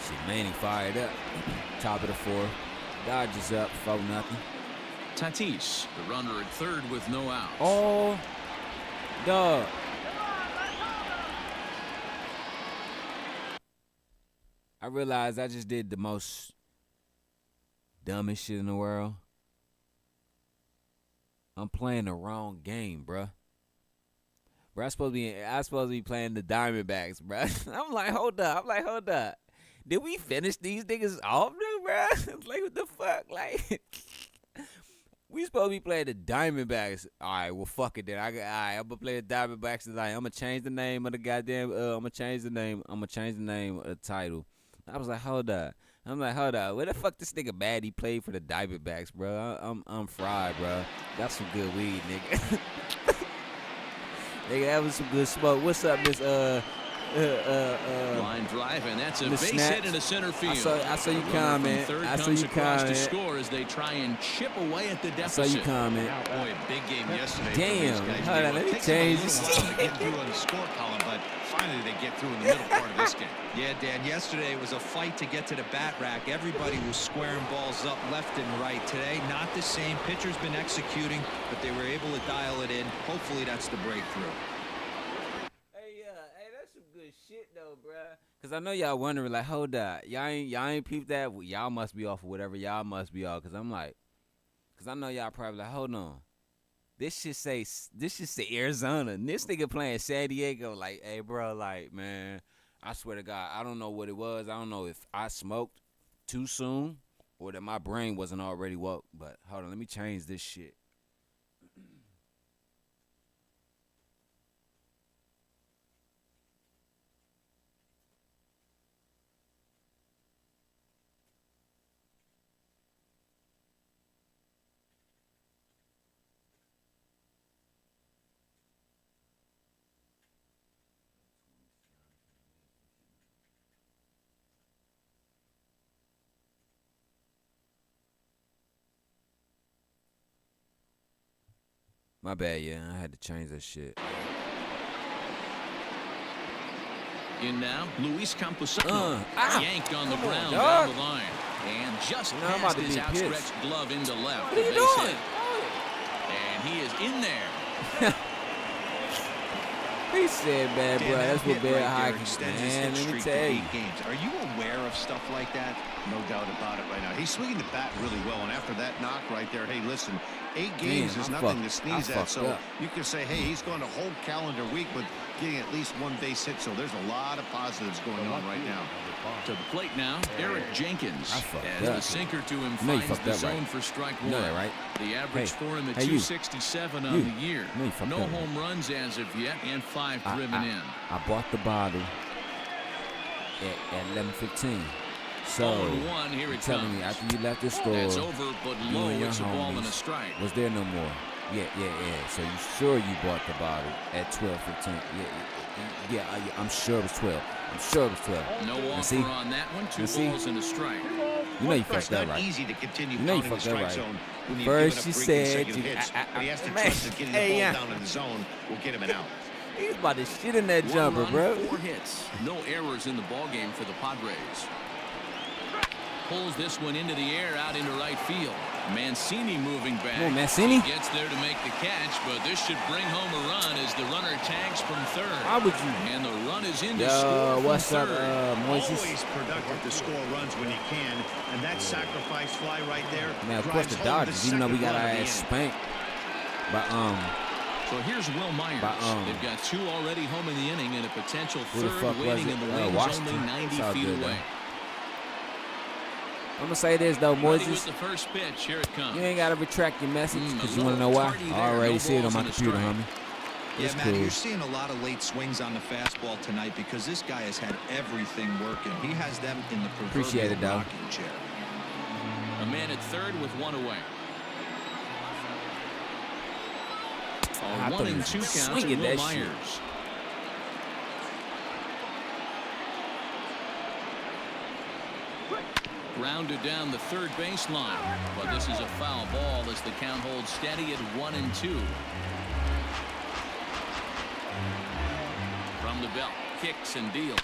See, Manny fired up. Top of the 4th. Dodgers up 4-0. Tatis, the runner at third with no outs. Oh, dog. I realized I just did the most dumbest shit in the world. I'm playing the wrong game, bruh. Bro, I supposed to be playing the Diamondbacks, bro. I'm like, hold up. Did we finish these niggas off, dude, bro? Like, what the fuck? Like, we supposed to be playing the Diamondbacks. All right, well, fuck it then. I'm going to play the Diamondbacks tonight. I'm going to change the name of the goddamn, I'm going to change the name of the title. I was like, hold up. Where the fuck this nigga bad he played for the Diamondbacks, bro? I'm fried, bro. Got some good weed, nigga. Nigga, that was some good smoke. What's up, Miss line drive, and that's a base hit into center field. I saw you comment. I saw you comment. To score as they try and chip away at the deficit. I saw you comment. Boy, a big game yesterday. Damn. Hold on, let me change this. To get through on the score column, but finally they get through in the middle part of this game. Yeah, Dan, yesterday it was a fight to get to the bat rack. Everybody was squaring balls up left and right. Today, not the same. Pitcher's been executing, but they were able to dial it in. Hopefully that's the breakthrough. Shit though, bruh. Cause I know y'all wondering, like, hold up, y'all ain't peeped that. Well, y'all must be off or whatever. Y'all must be off. Cause I'm like, cause I know y'all probably like, hold on. This should say Arizona. And this nigga playing San Diego. Like, hey, bro, like, man, I swear to God, I don't know what it was. I don't know if I smoked too soon or that my brain wasn't already woke. But hold on, let me change this shit. My bad, yeah. I had to change that shit. In now, Luis Camposano yanked on the ground dog. down the line. And just I'm about passed to his be outstretched pissed. glove into left. What are you The base doing? hit. And he is in there. He said, man, bro, that's what bad hockey extends his man. hit Let me streak tell to you. 8 games. Are you aware of stuff like that? No doubt about it right now. He's swinging the bat really well, and after that knock right there, hey, listen, 8 games is nothing to sneeze at. So you can say, hey, he's going a whole calendar week with getting at least 1 base hit. So there's a lot of positives going on right now. To the plate now, Eric Jenkins as up. the sinker to him You know you finds fucked the up, zone right? for strike You know one. that, right? The average Hey. for him at Hey, you. 267 on You. the year. You know you fucked No up, right? home runs as of yet, and 5 driven in. I bought the bottle at 11:15. So, 0-1, here you're it telling comes. me after you left the store, That's over, but you low. and your It's a ball and a homies, strike. was there no more? Yeah. So you sure you bought the bottle at 12:15? Yeah, I'm sure it was 12. I'm sure it was 12. No offer see? on that one. 2 see? balls and a strike. You know you It's fucked that not right. easy to continue You know you pounding the fucked that strike right. zone when you've First given up you 3 said consecutive hits. But he has to man, trust that getting the hey, ball yeah. down in the zone will get him an out. He's about to shit in that 1 jumper, run, bro. 4 hits. No errors in the ball game for the Padres. Pulls this one into the air out into right field. Mancini moving back. Come on, Mancini. He gets there to make the catch, but this should bring home a run as the runner tags from third. Why would you? And the run is in to Yo, score from what's up, third. Moises? Always productive to score runs when you can, and that sacrifice fly right there. Man, of course the drives home Dodgers, even though we got our second run of the ass inning. spanked. But So here's Will Myers. They've got 2 already home in the inning and a potential Who the third fuck was waiting it? in the wings Washington. only 90 It's all feet good, away. though. I'm gonna say this though, Ready with Moises. the first pitch. Here it comes. You ain't gotta retract your message a because you wanna know little why? tardy I there. already No see it on balls my and a computer, strike. homie. Yeah, It's Matt, cool. you're seeing a lot of late swings on the fastball tonight because this guy has had everything working. He has them in the Appreciate it, proverbial dog. rocking chair. A man at third with 1 away. I A thought 1 he and was 2 count to swinging Will that shit. Myers. Grounded down the third baseline, but this is a foul ball as the count holds steady at 1 and 2. From the belt, kicks and deals,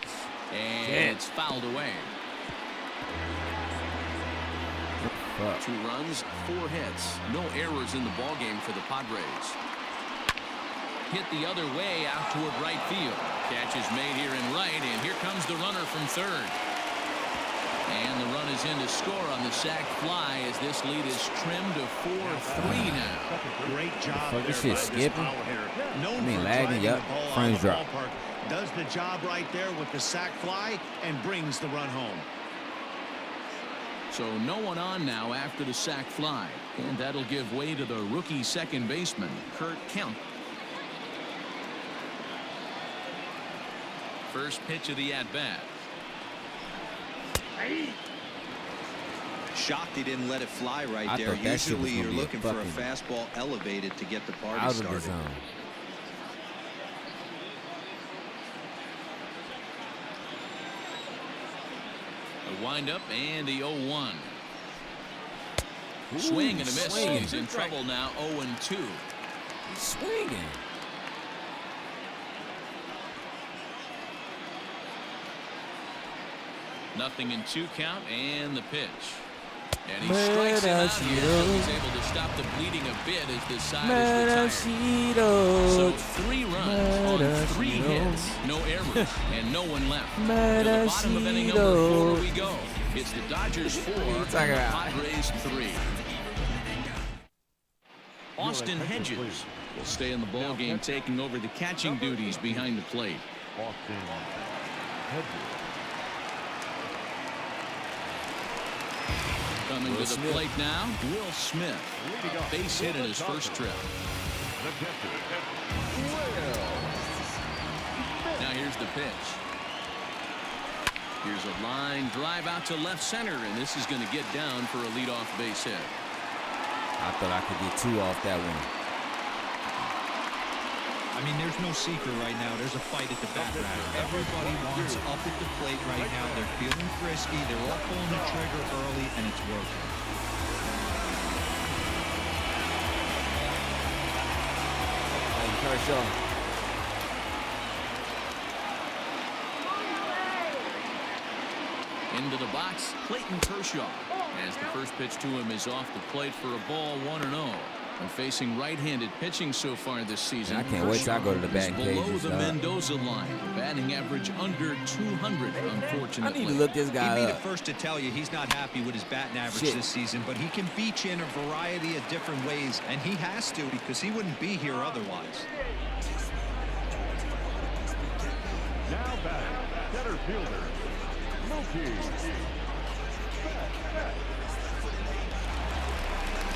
and it's fouled away. Fuck. 2 runs, 4 hits, no errors in the ballgame for the Padres. Hit the other way out toward right field. Catch is made here in right, and here comes the runner from third. And the run is in to score on the sac fly as this lead is trimmed to 4-3 now. Great job Fuck, there this by shit this skipping. power hitter. Known I mean, for lagging, driving yup. the ball out of Frames the drop. ballpark. Does the job right there with the sac fly and brings the run home. So no one on now after the sac fly. And that'll give way to the rookie second baseman, Kurt Kemp. First pitch of the at-bat. Shocked he didn't let it fly right I there. thought that shit was Usually gonna you're be a looking for a fucking fastball elevated to get the party Out of the started. zone. The windup and the 0-1. Swing and a miss. He's in trouble now. 0-2. He's swinging. Nothing in 2 count and the pitch. And he strikes him out here, so he's able to stop the bleeding a bit as this side is retired. So 3 runs on 3 hits, no errors, and no one left. To the bottom of inning number 4 we go. It's the Dodgers 4, and the Padres 3. Austin Hedges will stay in the ball game, taking over the catching duties behind the plate. Austin Hedges. Coming to the plate now, Will Smith. A base hit in his first trip. Now here's the pitch. Here's a line drive out to left center, and this is going to get down for a leadoff base hit. I thought I could get 2 off that one. I mean, there's no secret right now. There's a fight at the bat rack. Everybody wants up at the plate right now. They're feeling frisky. They're all pulling the trigger early, and it's working. Hey, Kershaw. Into the box, Clayton Kershaw. As the first pitch to him is off the plate for a ball, 1-0. And facing right-handed pitching so far this season. I can't wait till I go to the batting below cages, the Mendoza line. Batting average under 200, unfortunately. I need to look this guy He'd be up. the first to tell you he's not happy with his batting average this season, but he can beat you in a variety of different ways, and he has to because he wouldn't be here otherwise. Now batting, center fielder, Mookie.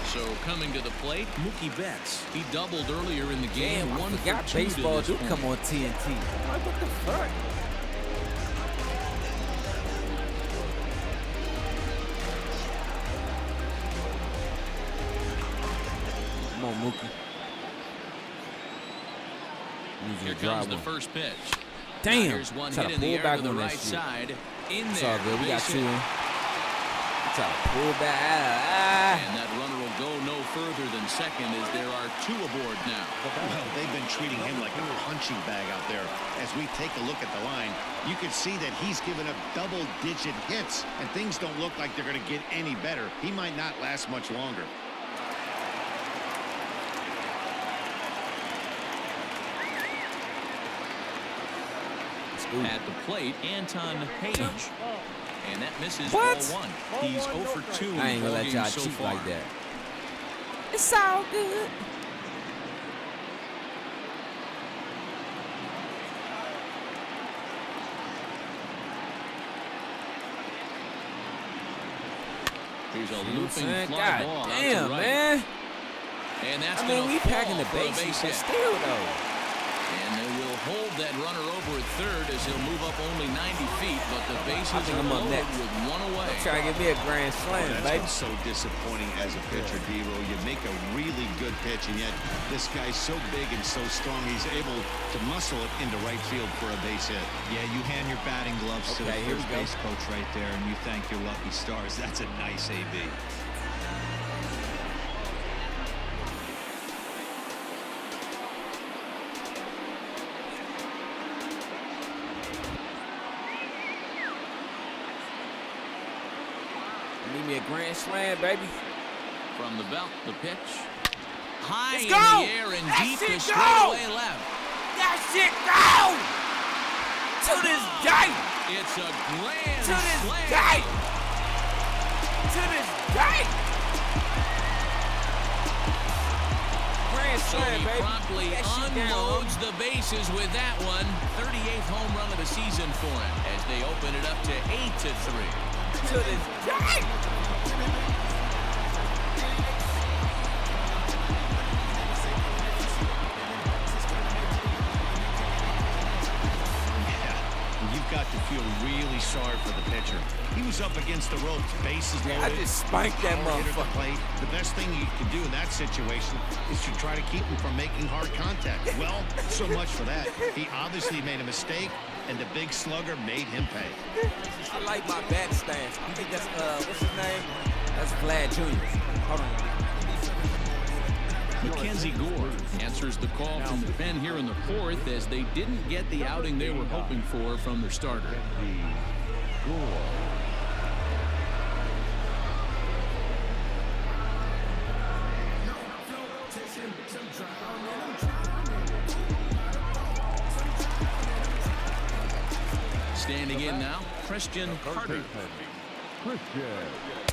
So coming to the plate, Mookie Betts. He doubled earlier in the game. Damn, I forgot 1 for 2 baseball to do this come point. on TNT. Like, what the fuck? Come on, Mookie. Here comes the first pitch. Damn. Now here's one Try hit to in the pull air back to the on that right shit. side. In It's there. all good. We got Base 2 hit. in. Try to pull back. And that runner will go no further than second as there are 2 aboard now. Well, they've been treating him like a punching bag out there. As we take a look at the line, you can see that he's given up double-digit hits, and things don't look like they're going to get any better. He might not last much longer. At the plate, Anton Page. And that misses What? ball 1. He's 0 for 2 in I ain't the gonna let ball y'all game so cheat far. like that. It's all good. Here's a You know what I'm looping saying? fly God ball out to damn, right. man. And that's I mean, gonna we packing fall the for a bases, base but hit. still, though. And they will hold that runner over at third as he'll move up only 90 feet, but the bases think are I'm up loaded next. with 1 away. Try to give me a grand slam, That's baby. what's so disappointing as a pitcher, D-Roll. You make a really good pitch, and yet this guy's so big and so strong, he's able to muscle it into right field for a base hit. Yeah, you hand your batting gloves to the Okay, here we first go. base coach right there, and you thank your lucky stars. That's a nice AB. Need me a grand slam, baby. From the belt, the pitch. High Let's in go! the air and That deep shit to go! straightaway left. That shit go! To this day! It's a grand To this slam. day! To this day! Grand So slam, he baby. promptly That shit down, unloads the bases with that one. 38th home run of the season for him as they open it up to 8-3. To this day! You've got to feel really sorry for the pitcher. He was up against the ropes, bases loaded. I just spanked that motherfucker. The best thing you can do in that situation is to try to keep him from making hard contact. Well, so much for that. He obviously made a mistake, and the big slugger made him pay. I like my bat stance. You think that's, what's his name? That's Vlad Jr. Hold on. Mackenzie Gore answers the call from the pen here in the fourth as they didn't get the outing they were hoping for from their starter. Standing in now, Christian Carter.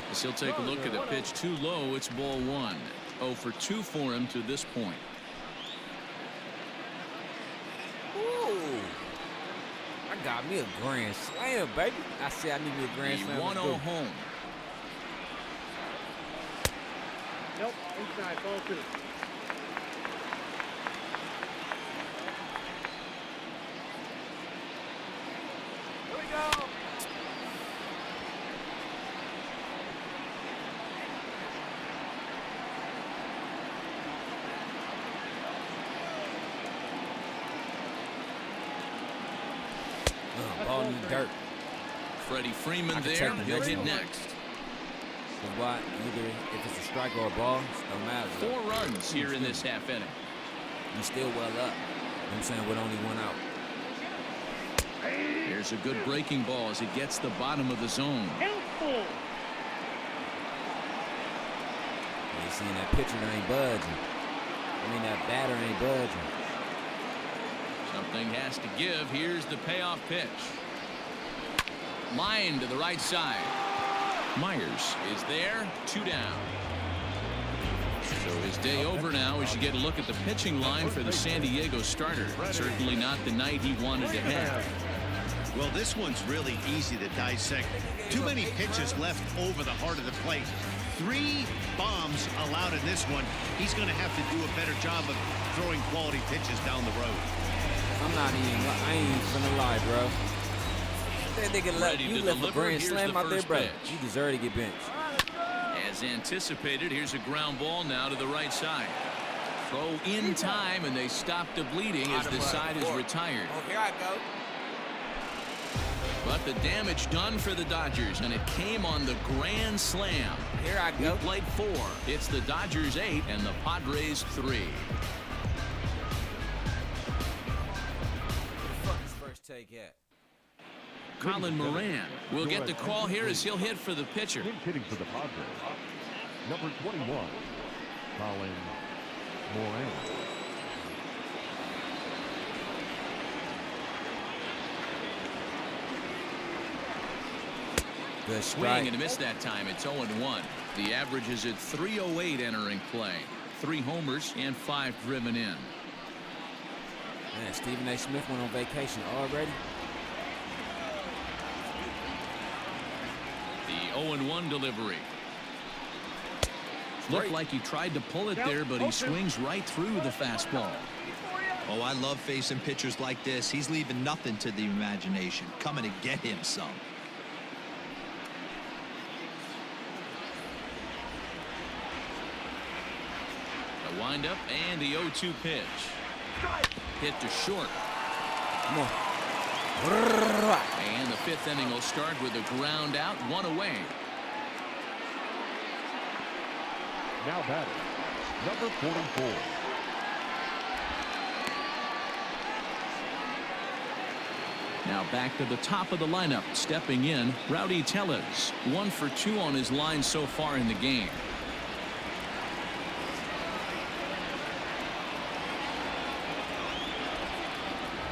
As he'll take a look at a pitch too low, it's ball one. 0 for 2 for him to this point. Ooh. I got me a grand slam, baby. I said I need me a grand slam. 1-0 home. Nope, inside, ball 2. Here we go. Ball in the dirt. Freddie Freeman there. He'll hit next. Why? Either if it's a strike or a ball, it don't matter. 4 runs here in this half inning. You still well up. You know what I'm saying? With only 1 out. Here's a good breaking ball as it gets the bottom of the zone. Helpful. You seeing that pitcher ain't budging. I mean, that batter ain't budging. Something has to give. Here's the payoff pitch. Line to the right side. Myers is there. 2 down. So his day over now as you get a look at the pitching line for the San Diego starter. Certainly not the night he wanted to have. Well, this one's really easy to dissect. Too many pitches left over the heart of the plate. 3 bombs allowed in this one. He's going to have to do a better job of throwing quality pitches down the road. I ain't even gonna lie, bro. That nigga left, you left a grand slam out there, bro. You deserve to get benched. As anticipated, here's a ground ball now to the right side. Throw in time, and they stop the bleeding as the side is retired. Oh, here I go. But the damage done for the Dodgers, and it came on the grand slam. Here I go. We played 4. It's the Dodgers 8 and the Padres 3. Take it. Colin Moran will get the call here as he'll hit for the pitcher. Hitting for the Padres. Number 21, Colin Moran. Good swing and a miss that time. It's 0-1. The average is at 308 entering play. 3 homers and 5 driven in. Man, Stephen A. Smith went on vacation already. The 0-1 delivery. Looked like he tried to pull it there, but he swings right through the fastball. Oh, I love facing pitchers like this. He's leaving nothing to the imagination. Coming to get him some. The windup and the 0-2 pitch. Hit to short. Come on. And the 5th inning will start with a ground out, 1 away. Now batting, number 44. Now back to the top of the lineup. Stepping in, Rowdy Tellez. 1 for 2 on his line so far in the game.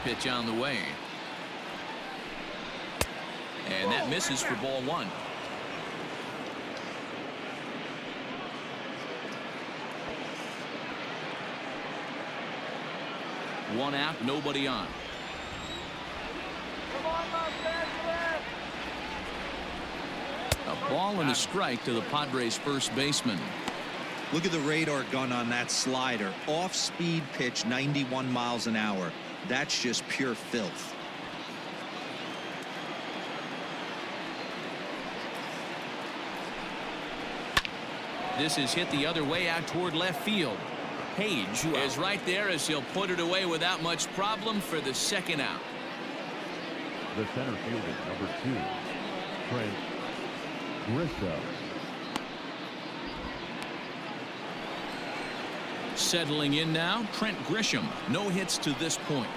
Pitch on the way. And that misses for ball 1. One out, nobody on. A ball and a strike to the Padres first baseman. Look at the radar gun on that slider. Off-speed pitch, 91 miles an hour. That's just pure filth. This is hit the other way out toward left field. Page is right there as he'll put it away without much problem for the second out. The center fielder, number 2, Trent Grisham. Settling in now, Trent Grisham. No hits to this point.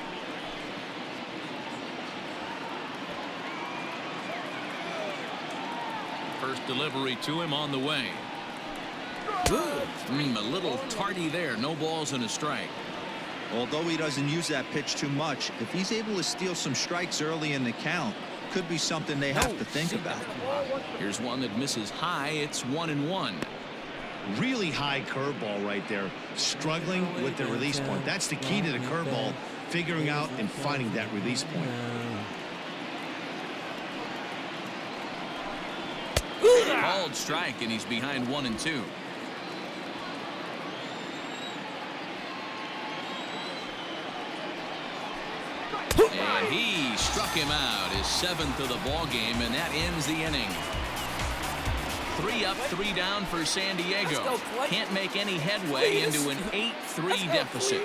First delivery to him on the way. Good. A little tardy there. No balls and a strike. Although he doesn't use that pitch too much, if he's able to steal some strikes early in the count, could be something they have to think about. Here's one that misses high. It's 1-1. Really high curveball right there. Struggling with the release point. That's the key to the curveball, figuring out and finding that release point. Called strike, and he's behind 1-2. And he struck him out, his 7th of the ball game, and that ends the inning. 3 up, 3 down for San Diego. Can't make any headway into an 8-3 deficit.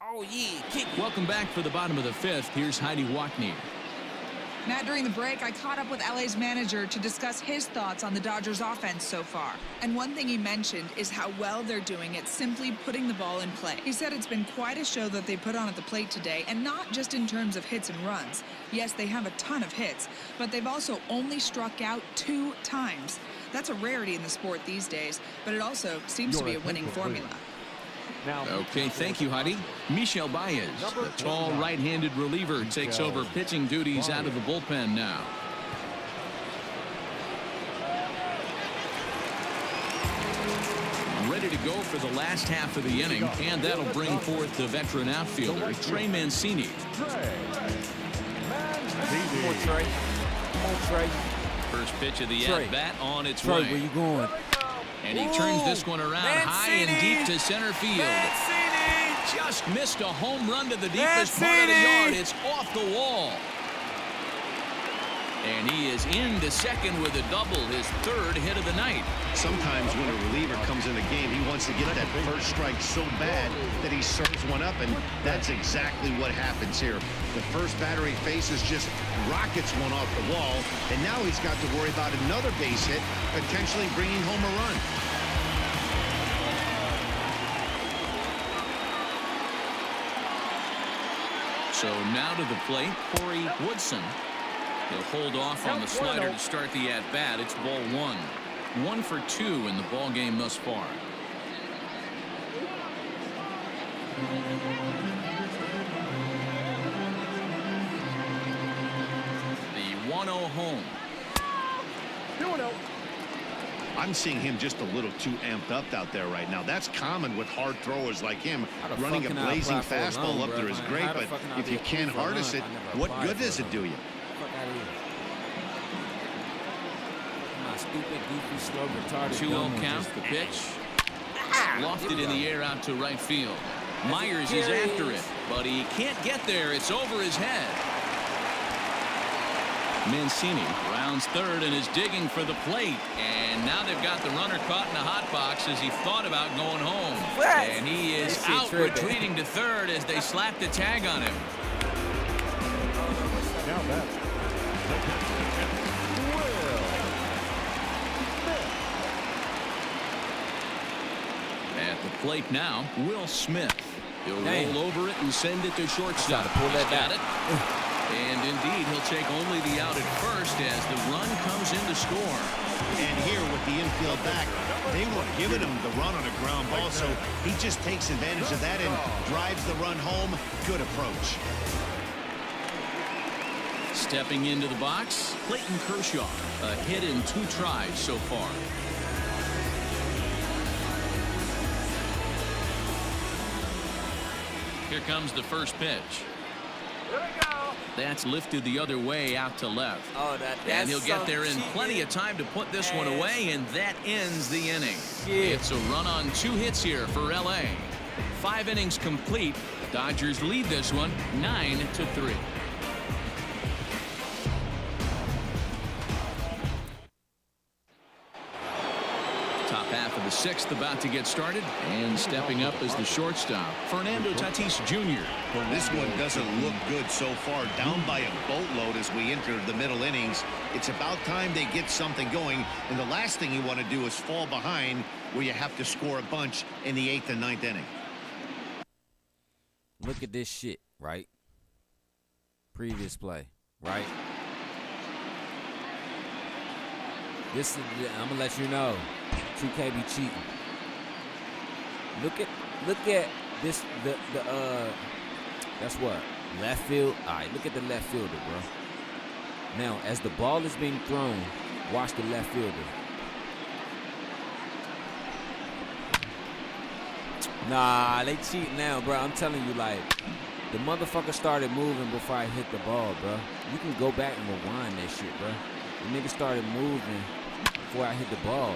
Oh, yeah. Kick. Welcome back for the bottom of the 5th. Here's Heidi Wackney. Matt, during the break, I caught up with LA's manager to discuss his thoughts on the Dodgers offense so far. And one thing he mentioned is how well they're doing at simply putting the ball in play. He said it's been quite a show that they put on at the plate today, and not just in terms of hits and runs. Yes, they have a ton of hits, but they've also only struck out 2 times. That's a rarity in the sport these days, but it also seems to be a winning formula. Okay, thank you, Heidi. Michel Baez, the tall right-handed reliever, takes over pitching duties out of the bullpen now. Ready to go for the last half of the inning, and that'll bring forth the veteran outfielder, Trey Mancini. Come on, Trey. Come on, Trey. First pitch of the at-bat on its way. Trey, where you going? And he turns this one around high and deep to center field. Mancini! Just missed a home run to the deepest part of the yard. It's off the wall. And he is into second with a double, his 3rd hit of the night. Sometimes when a reliever comes in the game, he wants to get that first strike so bad that he serves one up, and that's exactly what happens here. The first batter he faces just rockets one off the wall, and now he's got to worry about another base hit, potentially bringing home a run. So now to the plate, Corey Woodson. He'll hold off on the slider to start the at-bat. It's ball 1. 1 for 2 in the ball game thus far. The 1-0 home. 2-0. I'm seeing him just a little too amped up out there right now. That's common with hard throwers like him. Running a blazing fastball up there is great, but if you can't harness it, what good does it do you? My stupid, goofy, slow, retarded. 2-0 count, the pitch. Lofted in the air out to right field. Myers is after it, but he can't get there. It's over his head. Mancini rounds 3rd and is digging for the plate. And now they've got the runner caught in the hot box as he thought about going home. And he is out, retreating to 3rd as they slap the tag on him. Now back. At the plate now, Will Smith. He'll roll over it and send it to shortstop. Pull that got it. And indeed, he'll take only the out at first as the run comes in to score. And here with the infield back, they were giving him the run on a ground ball, so he just takes advantage of that and drives the run home. Good approach. Stepping into the box, Clayton Kershaw. A hit in 2 tries so far. Here comes the first pitch. Here we go. That's lifted the other way out to left. Oh, and he'll get there in plenty of time to put this one away, and that ends the inning. It's a run on 2 hits here for LA. 5 innings complete. Dodgers lead this one 9-3. sixth about to get started, and stepping up as the shortstop, Fernando Tatis Jr. This one doesn't look good so far. Down by a boatload as we enter the middle innings. It's about time they get something going, and the last thing you want to do is fall behind where you have to score a bunch in the 8th and 9th inning. Look at this shit, right? Previous play, right? This is, I'm gonna let you know, 2K be cheating. Look at this, that's what, left field. All right, look at the left fielder, bro. Now, as the ball is being thrown, watch the left fielder. Nah, they cheat now, bro. I'm telling you, like, the motherfucker started moving before I hit the ball, bro. You can go back and rewind that shit, bro. The nigga started moving before I hit the ball.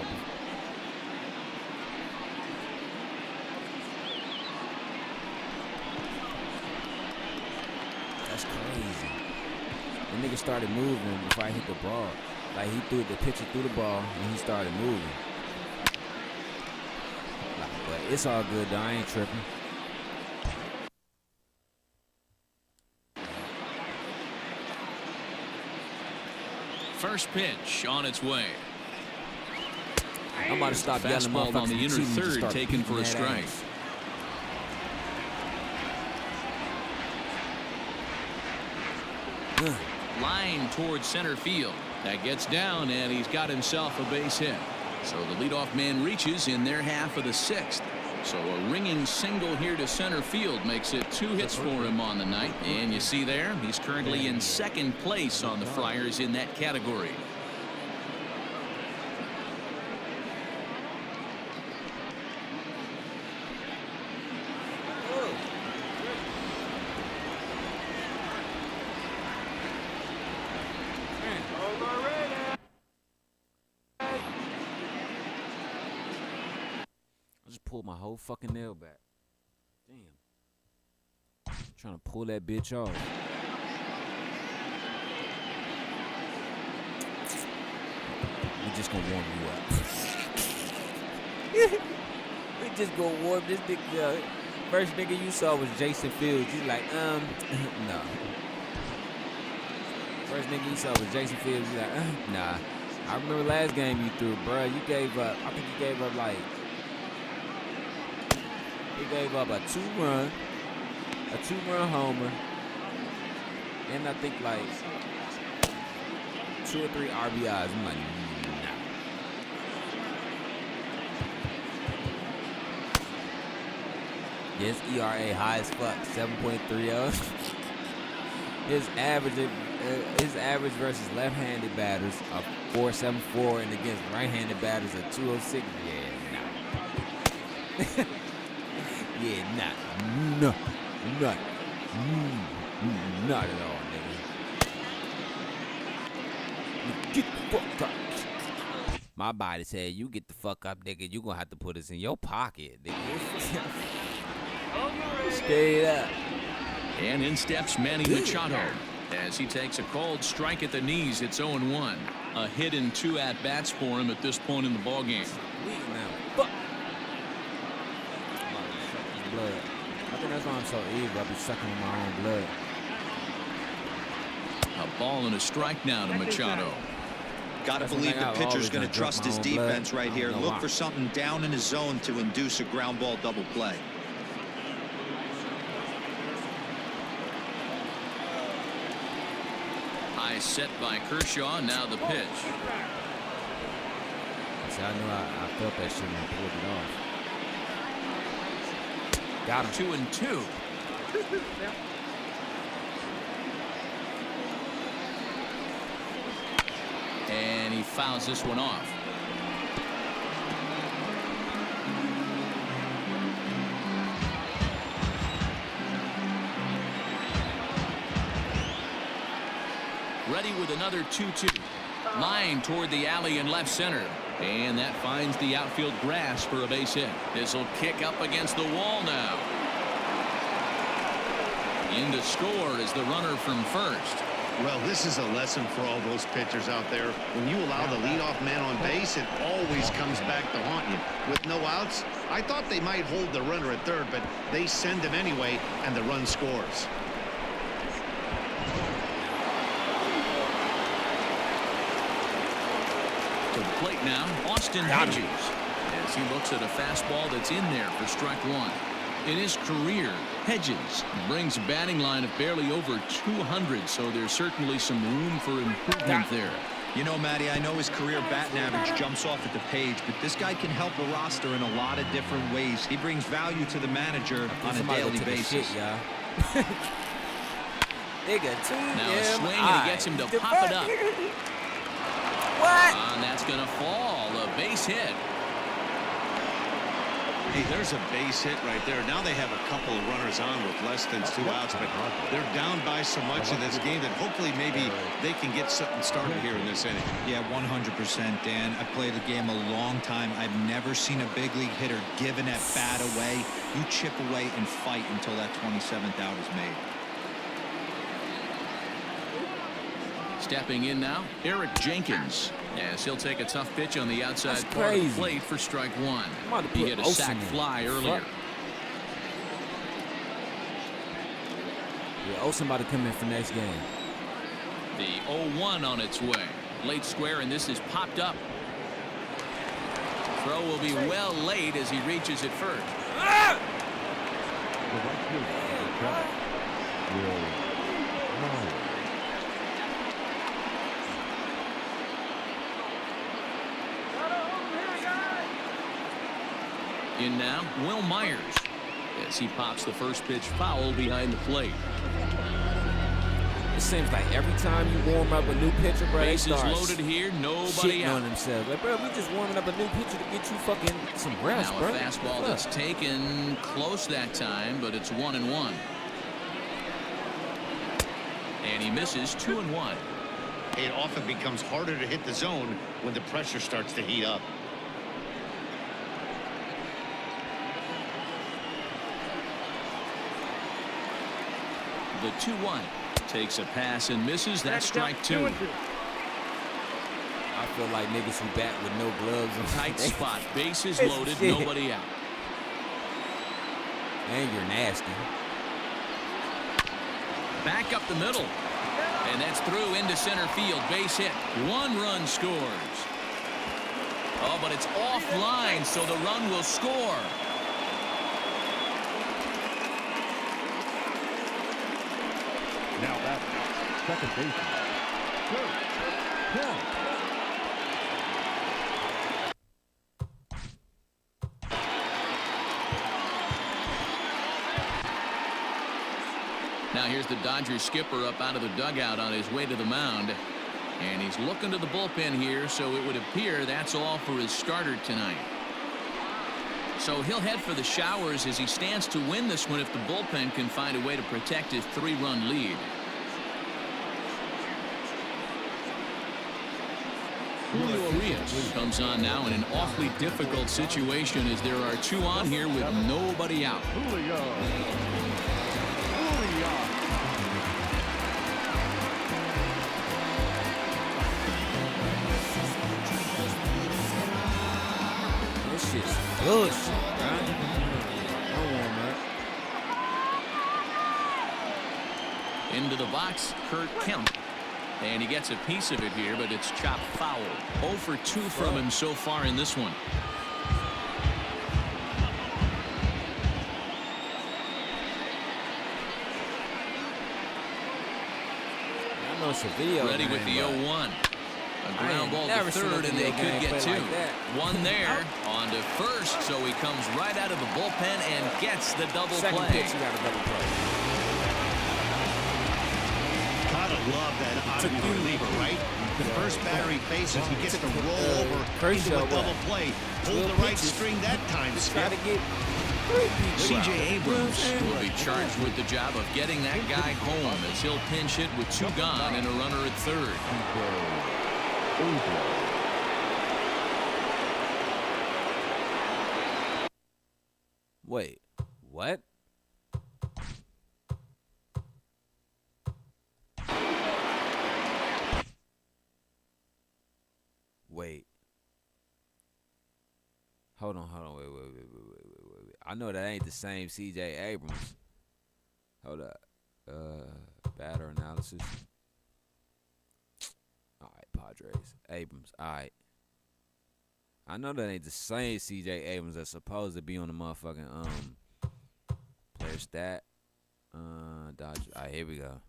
That's crazy. The nigga started moving before I hit the ball. Like, he threw the pitcher through the ball and he started moving. Like, but it's all good though. I ain't tripping. First pitch on its way. I'm about to stop yelling. Fastball on the inner third, taken for a strike. Line towards center field. That gets down, and he's got himself a base hit. So the leadoff man reaches in their half of the 6th. So a ringing single here to center field makes it 2 hits for him on the night. And you see there, he's currently in 2nd place on the Friars in that category. Pull my whole fucking nail back. Damn. I'm trying to pull that bitch off. We just gonna warm you up. We just gonna warm this nigga up. First nigga you saw was Jason Fields. You like, no. First nigga you saw was Jason Fields. You like, nah. I remember last game you threw, bro. You gave up. I think you gave up like. He gave up a two-run homer, and I think like 2 or 3 RBIs. I'm like, nah. His ERA high as fuck, 7.30. His average versus left-handed batters are 4.74, and against right-handed batters are 2.06. Yeah, nah. Yeah, not at all, nigga. Get the fuck up. My body said, you get the fuck up, nigga. You gonna have to put this in your pocket, nigga. Straight up. And in steps Manny Machado as he takes a cold strike at the knees. It's 0-1. A hit and 2 at-bats for him at this point in the ballgame. Fuck. Blood. I think that's why I'm so evil. I be sucking in my own blood. A ball and a strike now to Machado. Got to believe the pitcher's going to trust his defense right here. Look for something down in his zone to induce a ground ball double play. High set by Kershaw. Now the pitch. See, I knew I felt that shit when I pulled it off. Got him. 2-2. And he fouls this one off. Ready with another 2-2. Line toward the alley in left center. And that finds the outfield grass for a base hit. This will kick up against the wall now. In to score is the runner from first. Well, this is a lesson for all those pitchers out there. When you allow the leadoff man on base, it always comes back to haunt you. With no outs, I thought they might hold the runner at third, but they send him anyway, and the run scores. To the plate now, Austin Hedges, as he looks at a fastball that's in there for strike one. In his career, Hedges brings a batting line of barely over 200, so there's certainly some room for improvement there. You know, Matty, I know his career batting average jumps off at the page, but this guy can help a roster in a lot of different ways. He brings value to the manager on a daily basis. Nigga, Now a swing, and he gets him to pop it up. What? And that's going to fall. A base hit. Hey, there's a base hit right there. Now they have a couple of runners on with less than 2 outs, but they're down by so much in this game that hopefully maybe they can get something started here in this inning. Yeah, 100%, Dan. I played the game a long time. I've never seen a big league hitter give an at-bat away. You chip away and fight until that 27th out is made. Stepping in now, Eric Jenkins. Yes, he'll take a tough pitch on the outside part of the plate for strike one. He hit a sac fly earlier. Yeah, Olsen about to come in for next game. The 0-1 on its way. Late square, and this is popped up. Throw will be well late as he reaches it first. The right fielder, will Myers. In now, Will Myers, as he pops the first pitch foul behind the plate. It seems like every time you warm up a new pitcher, bro, they Bases start loaded here, nobody shitting out. on themselves. Like, bro, we just warming up a new pitcher to get you fucking some rest, Now bro. a fastball that's taken close that time, but it's 1-1. And he misses 2-1. It often becomes harder to hit the zone when the pressure starts to heat up. The 2-1 takes a pass and misses. That's strike two. I feel like niggas who bat with no gloves on. Tight spot, bases loaded, nobody out. And you're nasty. Back up the middle. And that's through into center field. Base hit. 1 run scores. Oh, but it's offline, so the run will score. Now back, second baseman, Kurt Clark. Now here's the Dodgers skipper up out of the dugout on his way to the mound. And he's looking to the bullpen here, so it would appear that's all for his starter tonight. So he'll head for the showers as he stands to win this one if the bullpen can find a way to protect his 3-run lead. Julio Urias comes on now in an awfully difficult situation as there are 2 on here with nobody out. Julio. This shit's good shit, bro. Don't warm up. Into the box, Kurt Kemp. And he gets a piece of it here, but it's chopped foul. 0 for 2 from him so far in this one. I know it's a video. Ready with the 0-1. A ground ball to third, and they could get 2. One there on to first, so he comes right out of the bullpen and gets the double Second play. pitch, you got a double play. Gotta love that out of your reliever, right? The first batter he faces, he gets to roll over into a double play. Hold the right string that time, Skip. C.J. Abrams will be charged with the job of getting that guy home as he'll pinch hit with 2 gone and a runner at third. Wait, what? Hold on. Wait. I know that ain't the same C.J. Abrams. Hold up. Batter analysis. All right, Padres. Abrams. All right. I know that ain't the same C.J. Abrams that's supposed to be on the motherfucking player stat. Dodgers. All right, here we go.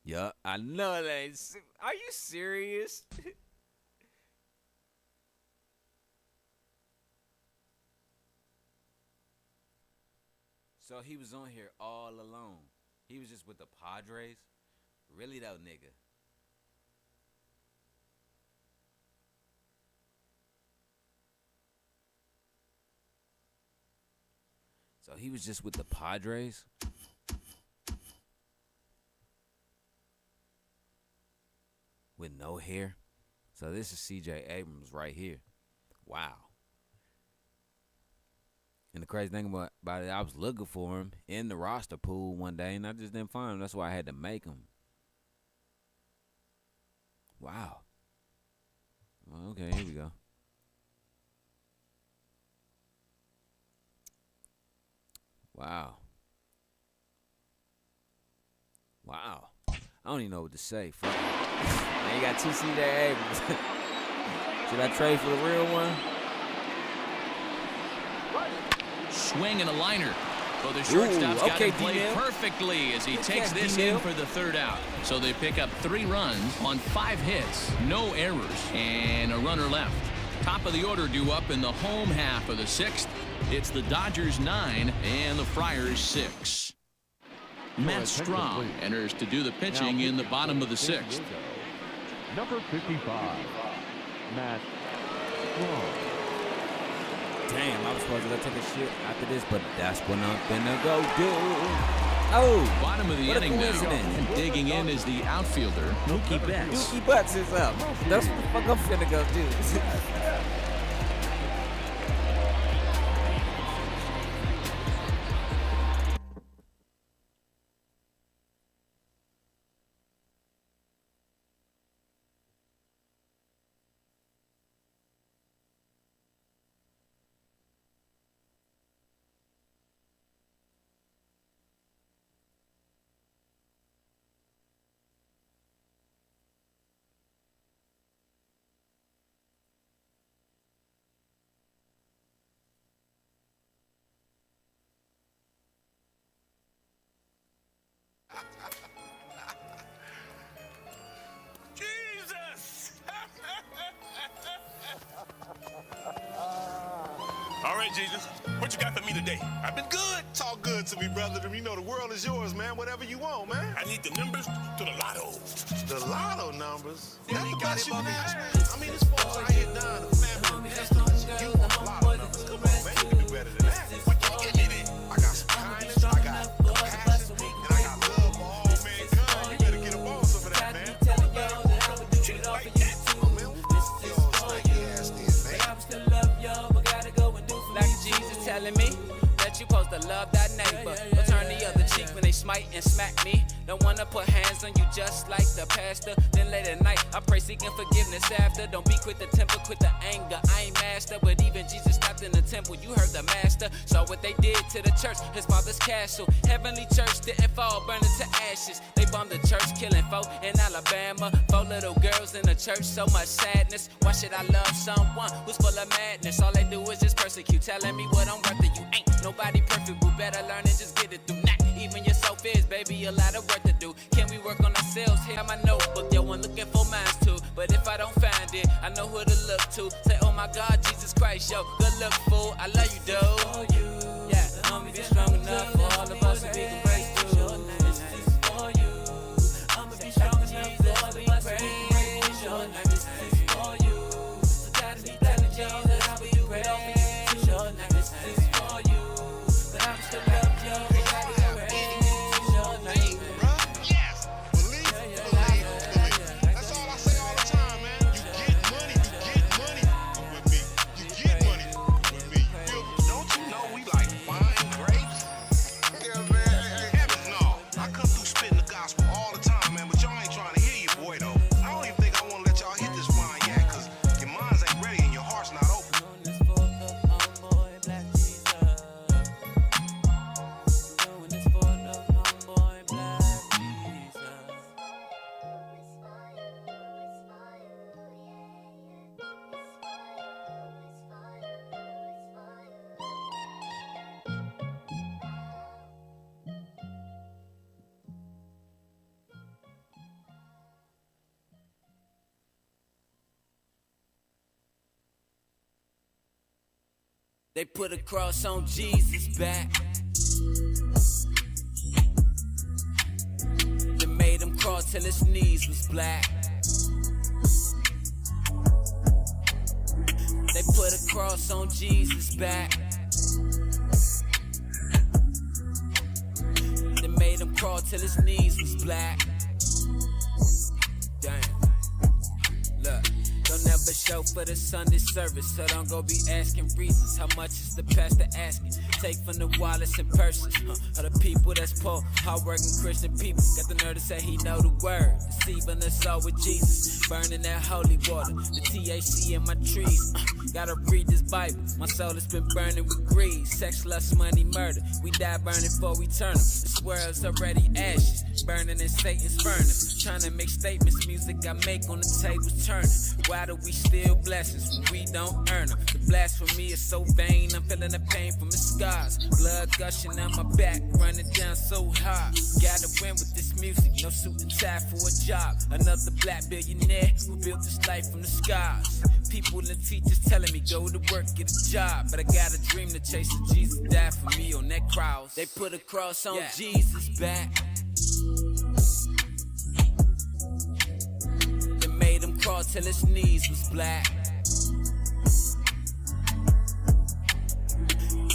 Yup, I know that ain't. Are you serious? So he was on here all alone. He was just with the Padres? Really, though, nigga? So he was just with the Padres? With no hair? So this is C.J. Abrams right here. Wow. And the crazy thing about it, I was looking for him in the roster pool one day, and I just didn't find him. That's why I had to make him. Wow. Well, okay, here we go. Wow. Wow. I don't even know what to say. Fuck. Man, you got two C.J. Abrams. Should I trade for the real one? Swing and a liner. Well, the shortstop's got him played perfectly as he takes this in for the third out. So they pick up 3 runs on 5 hits, no errors, and a runner left. Top of the order due up in the home half of the 6th. It's the Dodgers 9 and the Friars 6. Matt Strong enters to do the pitching in the bottom of the 6th. Number 55, Matt Strong. Damn, I was supposed to go take a shit after this, but that's what I'm finna go do. Oh, bottom of the inning now, and digging in is the outfielder, Mookie Betts. Mookie Betts is up. That's what the fuck I'm finna go do. Jesus! All right, Jesus, what you got for me today? I've been good. Talk good to me, brother. You know the world is yours, man. Whatever you want, man. I need the numbers to the lotto. The lotto numbers? That's the best you can ask, man. I mean, it's folks out here dying. The family customers. You want the lotto numbers. Come on, man. You can do better than that. What can you give me then? I got some kindness. I got compassion. And I got love for all mankind. You better get up on some of that, man. Shit like that. Oh, man. Yo, stanky ass then, man. Like Jesus telling me that you supposed to love that neighbor, but turn the other cheek when they smite and smack me. Don't wanna put hands on you just like the pastor. Then late at night, I pray seeking forgiveness after. Don't be quick to temper, quick to anger. I ain't master, but even Jesus stopped in the temple. You heard the master. Saw what they did to the church, his father's castle. Heavenly church didn't fall, burning to ashes. They bombed the church, killing folk in Alabama. 4 little girls in the church, so much sadness. Why should I love someone who's full of madness? All they do is just persecute, telling me what I'm worth to you ain't. Nobody perfect, we better learn and just get it through. Not even yourself is, baby, a lot of work to do. Can we work on ourselves? Here my notebook, yo, I'm looking for mine too. But if I don't find it, I know who to look to. Say, oh my God, Jesus Christ, yo, good look, fool. I love you, dude. Yeah, I'm be strong enough for all of us so we can break through. This is for you. I'ma be strong enough for all of us so we can break through. This is for you. So gotta be telling Jesus, I'll be great on me. This is for you. But I'm still love you. Yes. Believe. That's all I say all the time, man. You get money with me. You get money with me. You feel me? Don't you know we like fine grapes? They put a cross on Jesus' back. They made him crawl till his knees was black. They put a cross on Jesus' back. They made him crawl till his knees was black. Damn. Look. Don't never show for the Sunday service, so don't go be asking reasons. How much is the pastor asking? Take from the wallets and purses of the people that's poor, hard-working Christian people. Got the nerve to say he know the word, deceiving us all with Jesus, burning that holy water, the THC in my trees. Gotta read this Bible, my soul has been burning with greed, sex, lust, money, murder. We die burning for eternal. This world's already ashes, burning in Satan's furnace. Trying to make statements, music I make on the table's turning. Why do we steal blessings when we don't earn them? The blasphemy is so vain, I'm feeling the pain from the scars. Blood gushing on my back, running down so hard. Gotta win with this music, no suit and tie for a job. Another black billionaire who built this life from the scars. People and teachers telling me go to work, get a job. But I got a dream to chase, so Jesus died for me on that cross. They put a cross on Jesus' back. They made him crawl till his knees was black.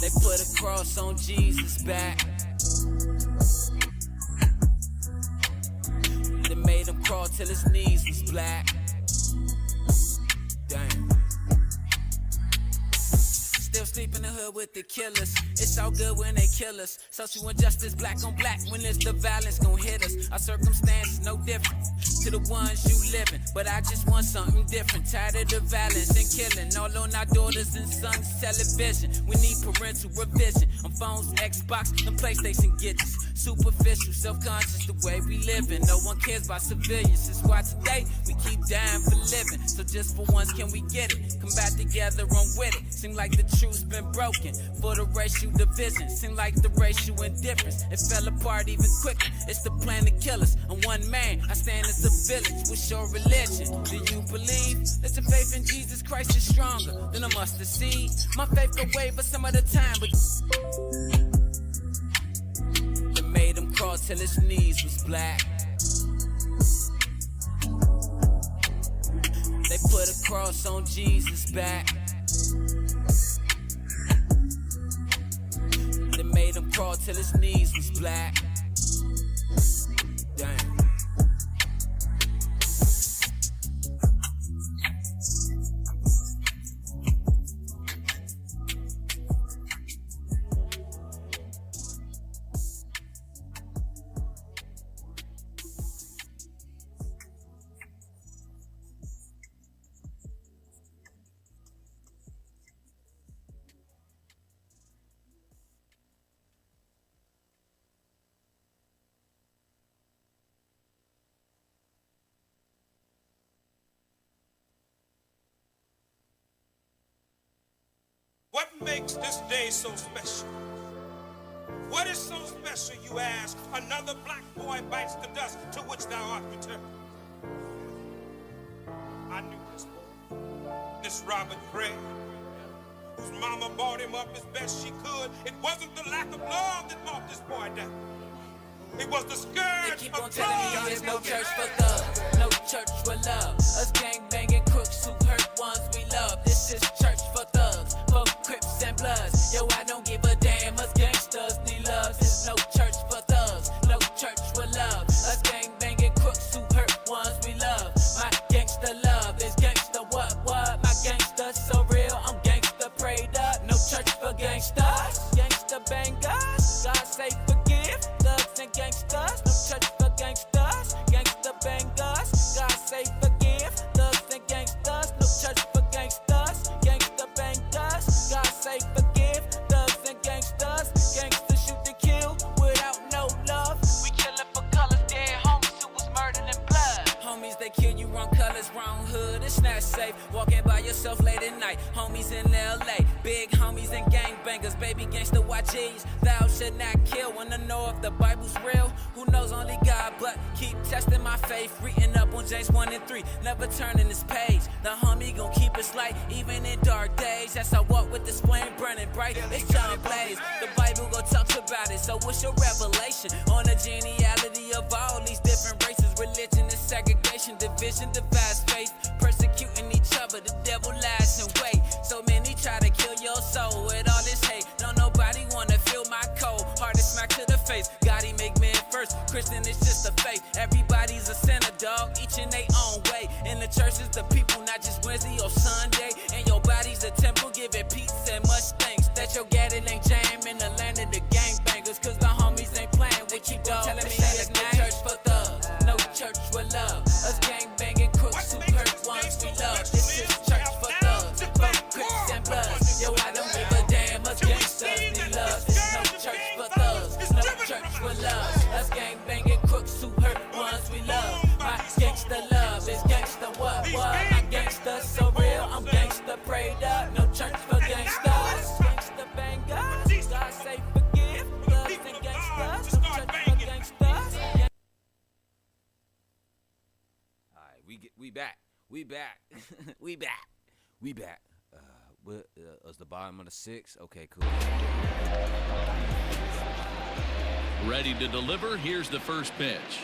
They put a cross on Jesus' back. They made him crawl till his knees was black. Damn. Still sleep in the hood with the killers. It's all good when they kill us. Social injustice, black on black. When it's the violence gon' hit us. Our circumstances no different to the ones you living, but I just want something different. Tired of the violence and killing all on our daughters and sons' television. We need parental revision on phones, Xbox, and PlayStation gadgets. Superficial, self-conscious, the way we living. No one cares about civilians. That's why today we keep dying for living. So just for once, can we get it? Come back together, I'm with it. Seem like the truth's been broken for the racial division. Seem like the racial indifference. It fell apart even quicker. It's the plan to kill us. I'm one man, I stand as a village. What's your religion? Do you believe that your faith in Jesus Christ is stronger than a mustard seed? My faith can waver some of the time, but they made him crawl till his knees was black. They put a cross on Jesus' back. They made him crawl till his knees was black. Damn. What makes this day so special? What is so special, you ask? Another black boy bites the dust to which thou art returned. I knew this boy, this Robert Gray, whose mama brought him up as best she could. It wasn't the lack of love that brought this boy down. It was the scourge. They keep on telling me there's no church for love, no church for love. Us gang-banging crooks who hurt ones we love. This is church for thugs, for Crips and Bloods. Yo, I don't give a damn. Us gangsters need love. There's no church for thugs, no church for love. Us gang-banging crooks who hurt ones we love. My gangster love is gangster what? My gangster so real, I'm gangster prayed up. No church for gangsters, gangster bangers. God say forgive thugs and gangsters. No church for gangsters, gangster bangers. God say forgive thugs and gangsters. No church for gangsters, gangster bangers. God say forgive thugs and gangsters. Gangsters shoot to kill without no love. We killin' for colors, dead homies who was murdered in blood. Homies, they kill you, wrong colors, wrong hood. It's not safe walking by yourself late at night. Homies in LA, big homies and gangbangers, baby gangster YGs. Thou should not kill. Wanna know if the Bible's real? Who knows knows only God, but keep testing my faith. Reading up on James 1 and 3, never turning this page. The homie gon' keep us light, even in dark days. As I walk with this flame burning bright, it's John Blaze. The Bible gon' talk about it, so what's your revelation on the genealogy of all these different races? Religion is segregation, division divides faith, persecuting each other, the devil lies and wait. So many try to kill your soul with all this hate. Don't nobody wanna feel my cold heart is smack to the face. God, he make man first, Christian is just a faith. Everybody's a sinner, dog, each in their own way. In the church is the people, not just Wednesday or Sunday. And your body's a temple, give it peace and much thanks. That your gadget ain't jam in the land of the gangbangers, cause the homies ain't playing with you, dog. Telling me it's no church for thugs, no church for love. Us gangbanging crooks who hurt ones we love. This is church for thugs, for Crips and Bloods. Yo, I don't give a damn, us gangsters need love. It's no church for thugs, no church for love. Us gangbanging crooks who hurt ones we love. My gangsta love is gangsta what? My gangsta so real, I'm gangsta prayed up. No church for gangsters, gangsta bangers. God say forgive, loves and gangsters. No church for gangsters. We back. We back. Was the bottom of the 6? Okay, cool. Ready to deliver. Here's the first pitch.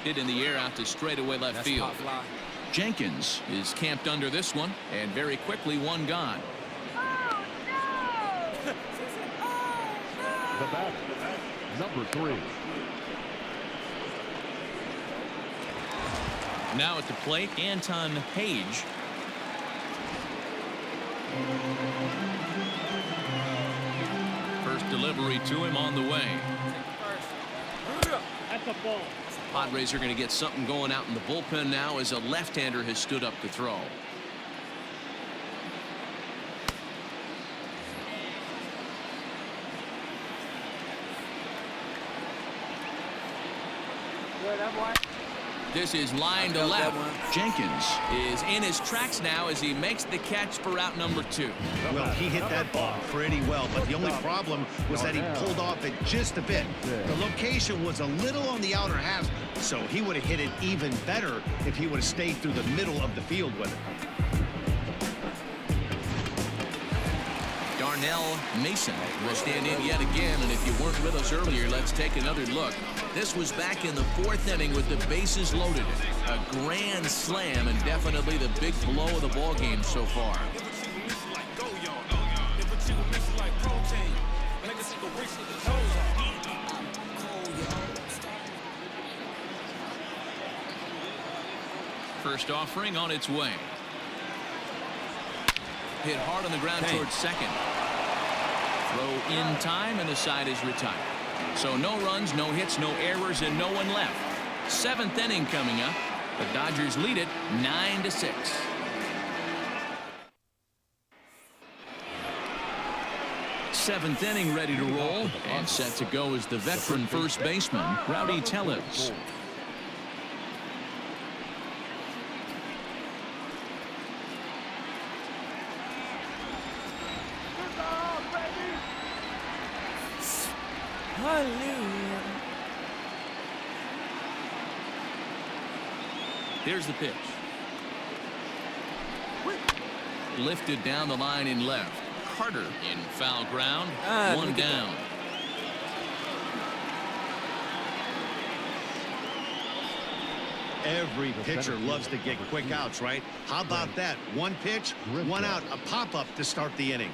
Hit in the air out to straightaway left field. Jenkins is camped under this one, and very quickly one gone. The bat, number 3. Now at the plate, Anton Page. First delivery to him on the way. That's a ball. Padres are going to get something going out in the bullpen now as a left-hander has stood up to throw. This is line to left. Jenkins is in his tracks now as he makes the catch for out number 2. Well, he hit that ball pretty well, but the only problem was that he pulled off it just a bit. The location was a little on the outer half, so he would have hit it even better if he would have stayed through the middle of the field with it. Darnell Mason will stand in yet again, and if you weren't with us earlier, let's take another look. This was back in the 4th inning with the bases loaded. A grand slam and definitely the big blow of the ball game so far. First offering on its way. Hit hard on the ground towards second. Throw in time, and the side is retired. So no runs, no hits, no errors, and no one left. 7th inning coming up. The Dodgers lead it 9-6. Seventh inning ready to roll, and set to go is the veteran first baseman, Rowdy Tellez. Hallelujah. Here's the pitch. Lifted down the line in left. Carter in foul ground. One down. Every pitcher loves to get quick outs, right? How about that? One pitch, one out, a pop-up to start the inning.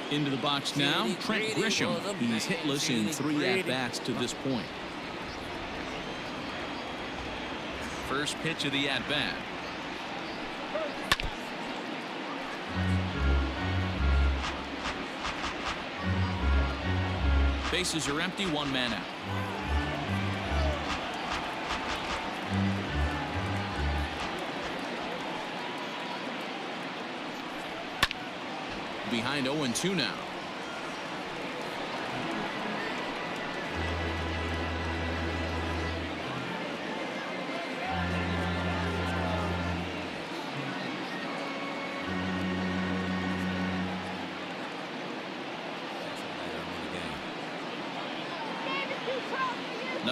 Into the box now, Trent Grisham. He's hitless in 3 at-bats to this point. First pitch of the at-bat. Bases are empty, 1 man out. Behind 0-2 now.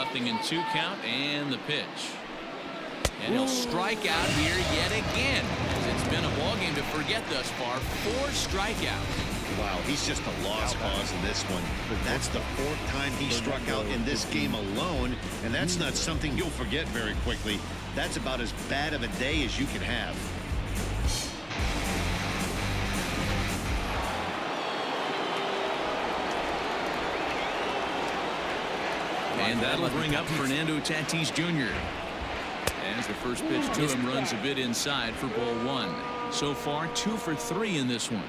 0-2 count and the pitch. And he'll strike out here yet again, as it's been a ball game to forget thus far. 4 strikeouts. Wow, he's just a lost cause in this one. That's the 4th time he struck out in this game alone, and that's not something you'll forget very quickly. That's about as bad of a day as you can have. And that'll bring up Fernando Tatis Jr. As the first pitch to him runs a bit inside for ball 1. So far 2 for 3 in this one.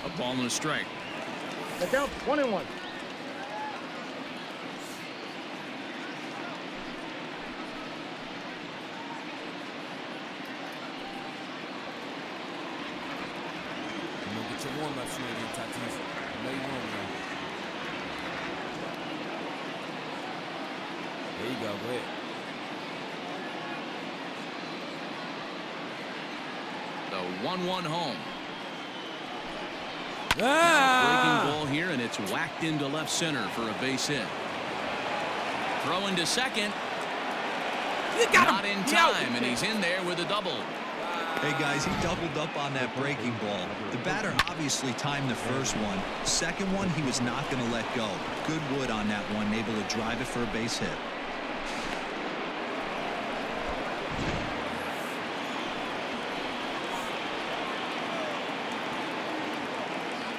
A ball and a strike. Get down 1-1. Get your warm-up swing in, Tatis. I know you want to. There you go. Go ahead. The 1-1 home. Ah! Breaking ball here, and it's whacked into left center for a base hit. Throw into second. You got Not him. in time, and he's in there with a double. Hey, guys, he doubled up on that breaking ball. The batter obviously timed the first one. Second one, he was not going to let go. Good wood on that one, able to drive it for a base hit.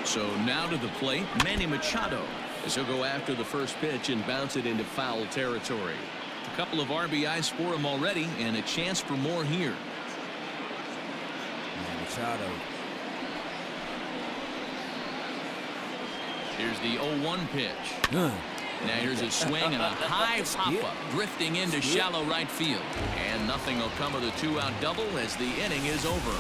So now to the plate, Manny Machado, as he'll go after the first pitch and bounce it into foul territory. A couple of RBIs for him already, and a chance for more here. Machado. Here's the 0-1 pitch. Now here's a swing and a high pop-up, drifting into shallow right field. And nothing will come of the 2-out double as the inning is over.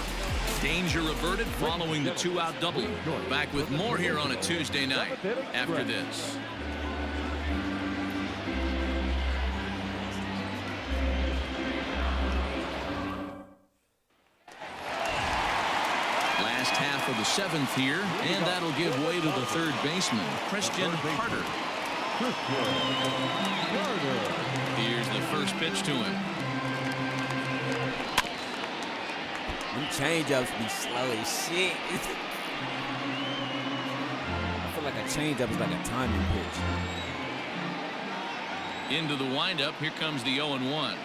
Danger averted following the 2-out double. Back with more here on a Tuesday night after this. Last half of the 7th here, and that'll give way to the third baseman, Christian Carter. Here's the first pitch to him. Them change-ups be slow as shit. I feel like a change-up is like a timing pitch. Into the windup, here comes the 0-1.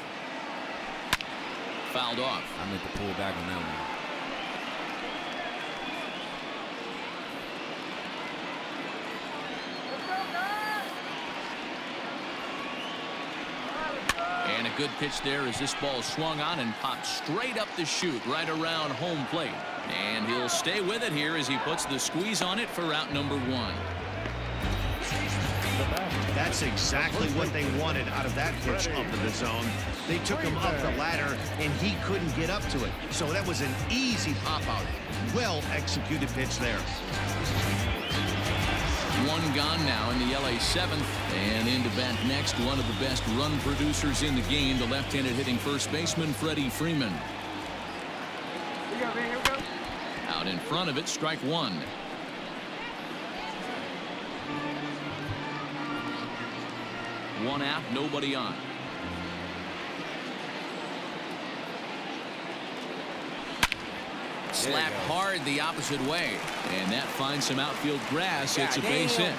Fouled off. I meant to pull back on that one. And a good pitch there as this ball swung on and popped straight up the chute right around home plate. And he'll stay with it here as he puts the squeeze on it for out number 1. That's exactly what they wanted out of that pitch up in the zone. They took him up the ladder, and he couldn't get up to it. So that was an easy pop-out. Well-executed pitch there. 1 gone now in the LA 7th, and into bat next, one of the best run producers in the game, the left-handed hitting first baseman Freddie Freeman. Out in front of it, strike 1. One out, nobody on. Slapped hard the opposite way, and that finds some outfield grass. It's a base hit.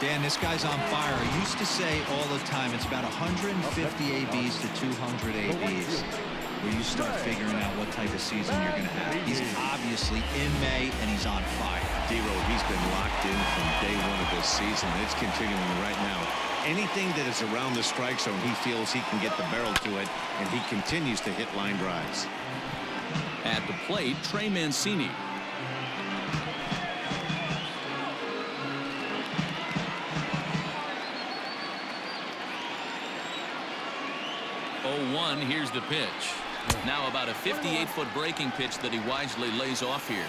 Dan, this guy's on fire. I used to say all the time it's about 150 ABs to 200 ABs where you start figuring out what type of season you're going to have. He's obviously in May, and he's on fire. D-Road, he's been locked in from day 1 of this season. It's continuing right now. Anything that is around the strike zone, he feels he can get the barrel to it, and he continues to hit line drives. At the plate, Trey Mancini. Oh, 1, here's the pitch. Now about a 58-foot breaking pitch that he wisely lays off here.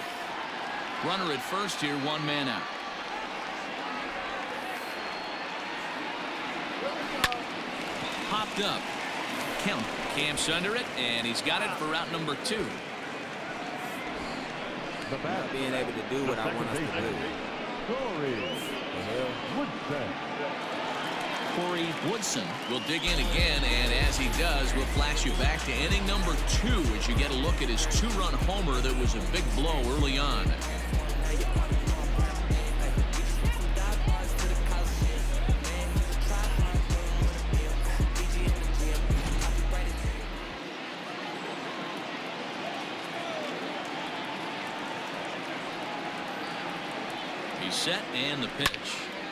Runner at first here, 1 man out. popped up. Kemp camps under it, and he's got it for out number 2. Not being able to do what I want us to do. Corey Woodson will dig in again, and as he does, we'll flash you back to inning number 2 as you get a look at his 2-run homer that was a big blow early on. He's set, and the pitch.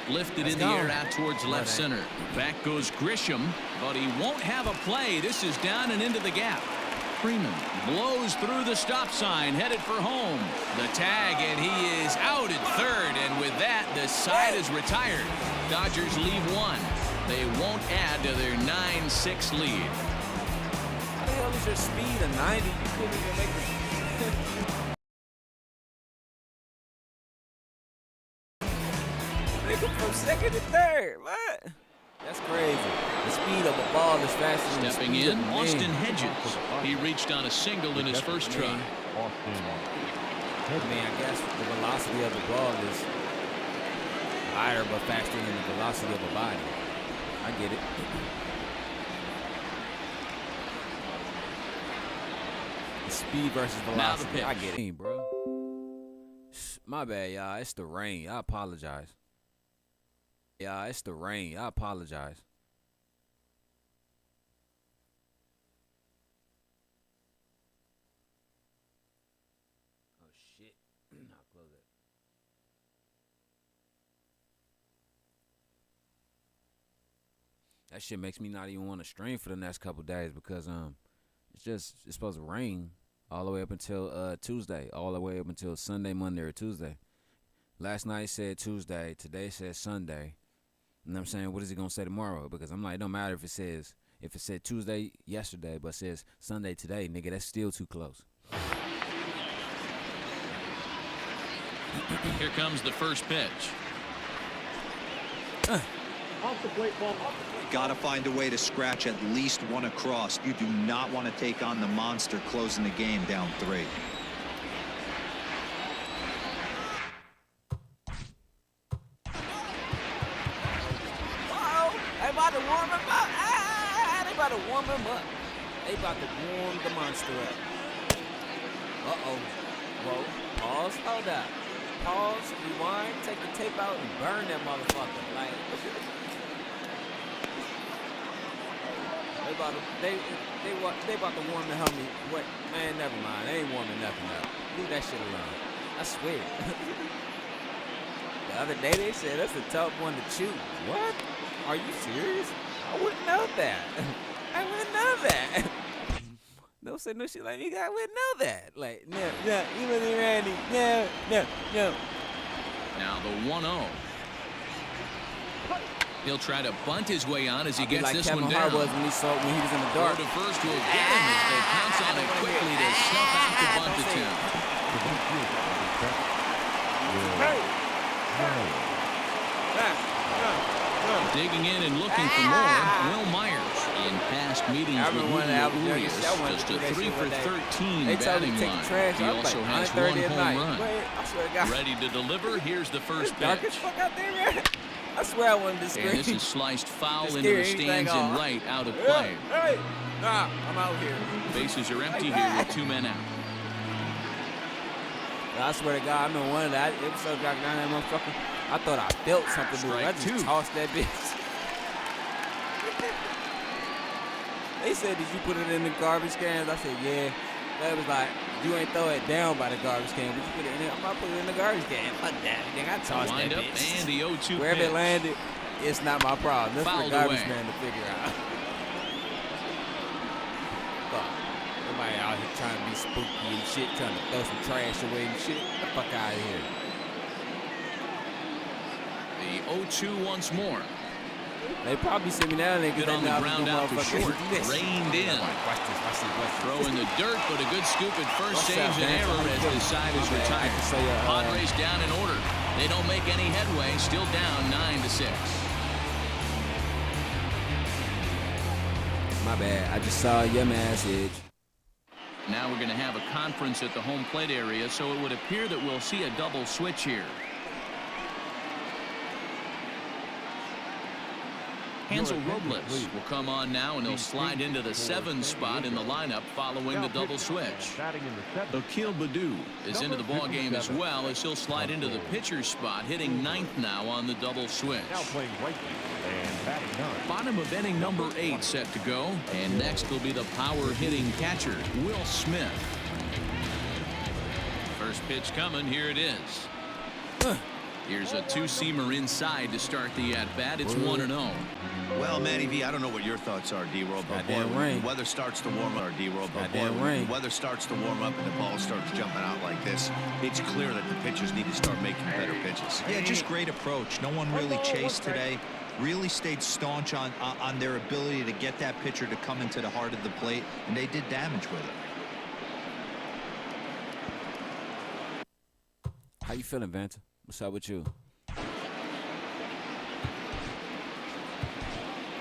Lifted in the air out towards left center. Back goes Grisham, but he won't have a play. This is down and into the gap. Freeman blows through the stop sign, headed for home. The tag, and he is out at third, and with that, the side is retired. Dodgers leave 1. They won't add to their 9-6 lead. How the hell is your speed a 90? You couldn't even make it. From second to third. What? That's crazy. The speed of a ball is faster than Stepping the speed in, of Austin Hedges. He reached on a single in his first try. I mean, I guess the velocity of the ball is higher but faster than the velocity of a body. I get it. The speed versus velocity. I get it, bro. My bad, y'all. It's the rain. I apologize. Yeah, it's the rain. I apologize. Oh, shit. I'll close it. That shit makes me not even want to stream for the next couple days because it's supposed to rain all the way up until Tuesday, all the way up until Sunday, Monday, or Tuesday. Last night said Tuesday, today said Sunday. You know what I'm saying? What is he going to say tomorrow? Because I'm like, it don't matter if it said Tuesday yesterday, but says Sunday today, nigga, that's still too close. Here comes the first pitch. Off the plate, ball. Got to find a way to scratch at least one across. You do not want to take on the monster closing the game down 3. Warm him up. They about to warm the monster up. Uh-oh. Whoa. Pause. Hold up. Pause. Rewind. Take the tape out and burn that motherfucker. Like, they about to warm the homie. What? Man, never mind. They ain't warming nothing up. Leave that shit alone. I swear. The other day they said that's a tough one to choose. What? Are you serious? I wouldn't know that. I wouldn't know that. Don't say no shit like me. I wouldn't know that. Like, no, you wasn't ready. No. Now the 1-0. He'll try to bunt his way on as he gets this one down. Was when he was in the dark. Throw to first will get him as they pounce on it quickly to snuff out the bunt attempt. Digging in and looking for more, Will Myers. In past meetings with Urias, just a 3 for 13 batting line. He also has 1 home run. Ready to deliver, here's the first pitch. Dark as fuck out there, man. I swear I wanted to scream. And this is sliced foul into the stands and right out of play. Hey, nah, I'm out here. Bases are empty here with 2 men out. I swear to God, I know one of that episode got down that motherfucker. I thought I felt something. I just tossed that bitch. They said, did you put it in the garbage cans? I said, yeah. They was like, you ain't throw it down by the garbage can, but you put it in there. I'm about to put it in the garbage can. Fuck that. Nigga, I tossed that bitch. And the 0-2 Wherever pitch. It landed, it's not my problem. That's for the garbage away. man to figure out. Fuck. Everybody out here trying to be spooky and shit, trying to throw some trash away and shit. Get the fuck out of here. The 0-2 once more. They probably see me now. They Good on the ground out for short. Reined in. Throw in the dirt, but a good scoop at first saves an error as the side is retired. Padres down in order. They don't make any headway. Still down 9-6. My bad. I just saw your message. Now we're going to have a conference at the home plate area, so it would appear that we'll see a double switch here. Hansel Robles will come on now, and he'll slide into the 7 spot in the lineup following the double switch. Akil Baddoo is into the ball game as well, as he'll slide into the pitcher spot, hitting 9th now on the double switch. Bottom of inning number 8 set to go, and next will be the power hitting catcher, Will Smith. First pitch coming, here it is. Here's a 2-seamer inside to start the at-bat. It's 1-0. Well, Matty V, I don't know what your thoughts are, D-Roll, but boy, when the weather starts to warm up, D-Roll, but boy, when the weather starts to warm up and the ball starts jumping out like this, it's clear that the pitchers need to start making better pitches. Yeah, just great approach. No one really chased today. Really stayed staunch on their ability to get that pitcher to come into the heart of the plate, and they did damage with it. How you feeling, Vanta? What's up with you?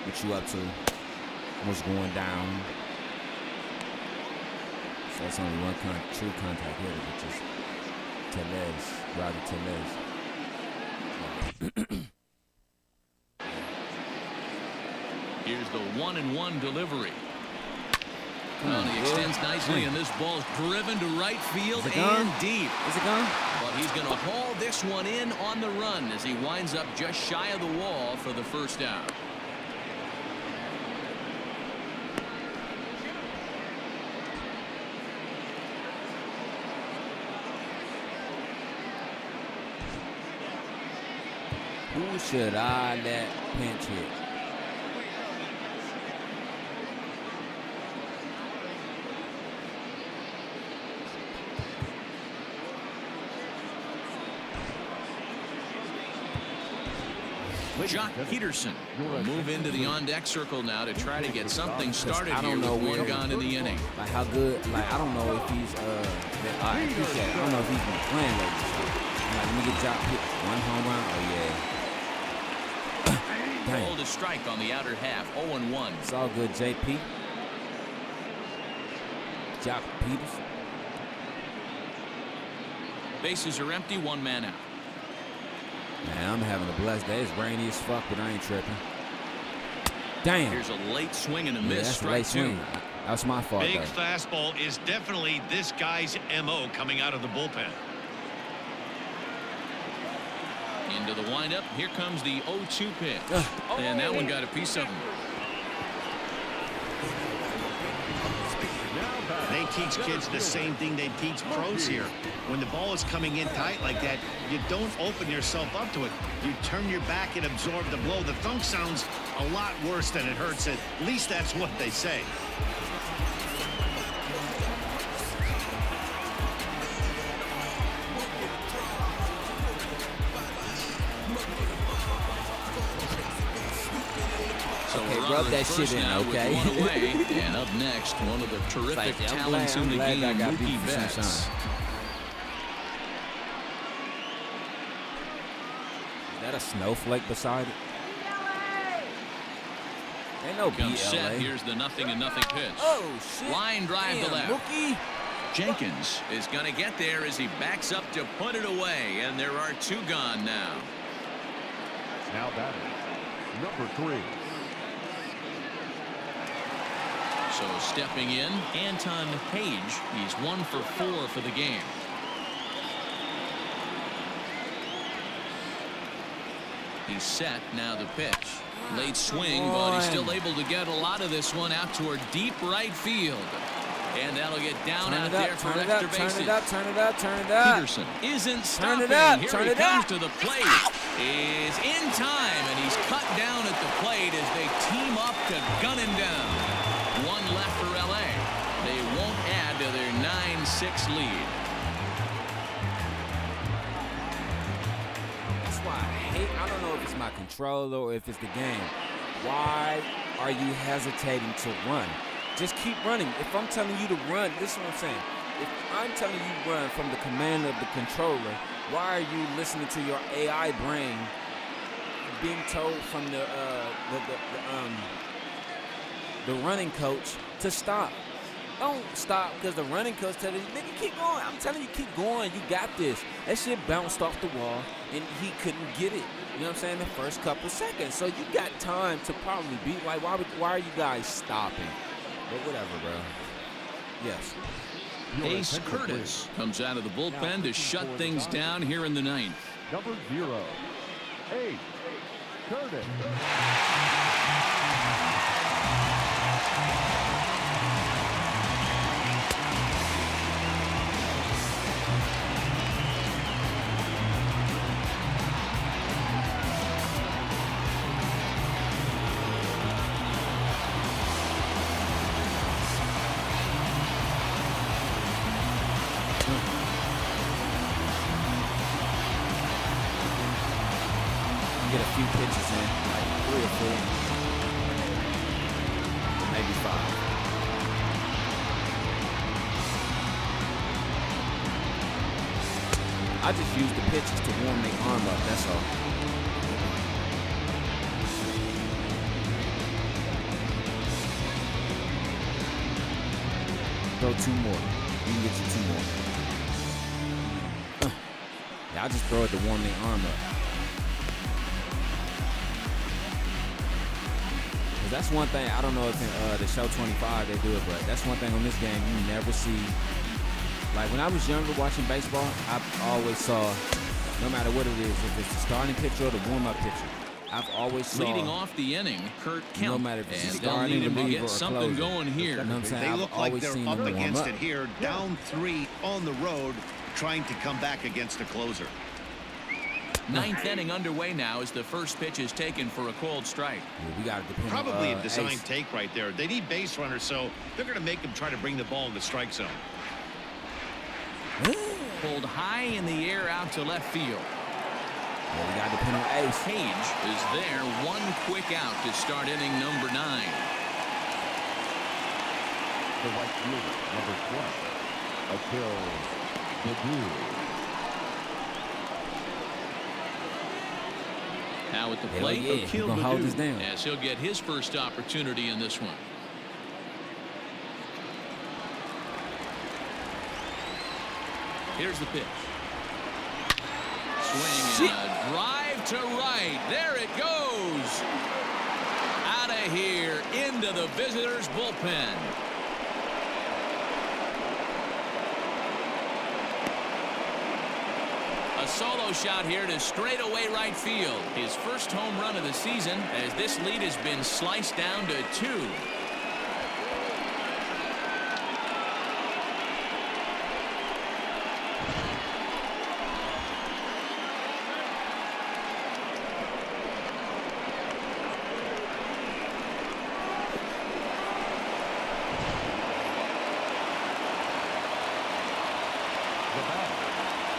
What you up to? What's going down? So that's only one true contact here, which is Tellez, Rowdy Tellez. Here's the 1-1 delivery. Well, he extends nicely, and this ball's driven to right field and deep. Is it gone? But he's going to haul this one in on the run as he winds up just shy of the wall for the first out. Who should I let pinch hit? Jock Peterson will move into the on-deck circle now to try to get something started here with 1 gone in the inning. Like how good, like I don't know if he's, I appreciate it. I don't know if he's been playing lately. So, let me get Jock hit 1 home run. Oh, yeah. Hold a strike on the outer half, 0-1. It's all good, JP. Jock Peterson. Bases are empty, 1 man out. Man, I'm having a blessed day. It's rainy as fuck, but I ain't tripping. Damn. Here's a late swing and a miss. That's strike 2. That's my fault. Big fastball is definitely this guy's MO coming out of the bullpen. Into the windup. Here comes the 0-2 pitch. And that one got a piece of him. They teach kids the same thing they teach pros here. When the ball is coming in tight like that, you don't open yourself up to it. You turn your back and absorb the blow. The thunk sounds a lot worse than it hurts. At least that's what they say. Rub that shit in, okay? And up next, one of the terrific talents in the game, Mookie Betts. Is that a snowflake beside it? Ain't no BLA. Set. Here's the 0-0 pitch. Oh, shit. Line drive to left. Mookie. Jenkins is going to get there as he backs up to put it away, and there are 2 gone now. Now batting, number 3. So stepping in, Anton Page. He's 1 for 4 for the game. He's set. Now the pitch. Late swing, but he's still able to get a lot of this one out toward deep right field. And that'll get down out there for extra bases. Turn it up. Peterson isn't stopping. Here he comes to the plate. Is in time, and he's cut down at the plate as they team up to gun him down. 1 left for LA. They won't add to their 9-6 lead. That's why I hate, I don't know if it's my controller or if it's the game. Why are you hesitating to run? Just keep running. If I'm telling you to run, this is what I'm saying. If I'm telling you run from the command of the controller, why are you listening to your AI brain the running coach to stop. Don't stop because the running coach tells you, nigga, keep going. I'm telling you, keep going. You got this. That shit bounced off the wall, and he couldn't get it. You know what I'm saying? The first couple seconds. So you got time to probably beat. Like, why are you guys stopping? But whatever, bro. Yes. Ace Curtis comes out of the bullpen to shut things down here in the ninth. Number 0, Ace Curtis. Get a few pitches in, like 3 or 4, maybe 5. I just use the pitches to warm their arm up, that's all. Throw 2 more. You can get you 2 more. Yeah, I just throw it to warm their arm up. That's one thing, I don't know if in the show 25 they do it, but that's one thing on this game you never see. Like when I was younger watching baseball, I always saw, no matter what it is, if it's the starting pitcher or the warm-up pitcher, I've always saw. Leading off the inning, Kurt Kemp. No matter if it's and starting they'll need him to reliever get or something closer. going here. You know what I'm saying? They I've look like always they're seen up them warm against up. it here, down 3 on the road, trying to come back against a closer. Ninth inning underway now as the first pitch is taken for a cold strike. Yeah, we got to depend Probably on a design Ace. take right there. They need base runners, so they're going to make them try to bring the ball in the strike zone. Pulled high in the air out to left field. Yeah, we got to depend on Ace. Page is there, 1 quick out to start inning number 9. The right fielder, number 20, Akil Babu. Now at the plate, Akil Babu, hold this down. as he'll get his first opportunity in this one. Here's the pitch. Swing and a drive to right. There it goes. Out of here into the visitors' bullpen. A solo shot here to straightaway right field. His first home run of the season as this lead has been sliced down to 2.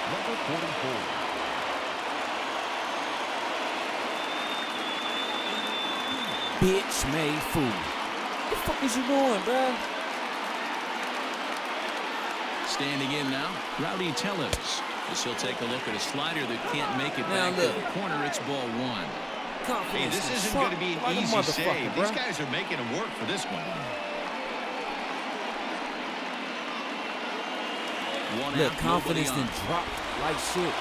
Number 44. Bitch made fool. What the fuck is you doing, bro? Standing in now, Rowdy Tellez. As he'll take a look at a slider that can't make it Now back look. to the corner. It's ball 1. Hey, this isn't going to be an like easy save. bro. These guys are making them work for this one. One Look, out, confidence nobody then on. dropped like shit.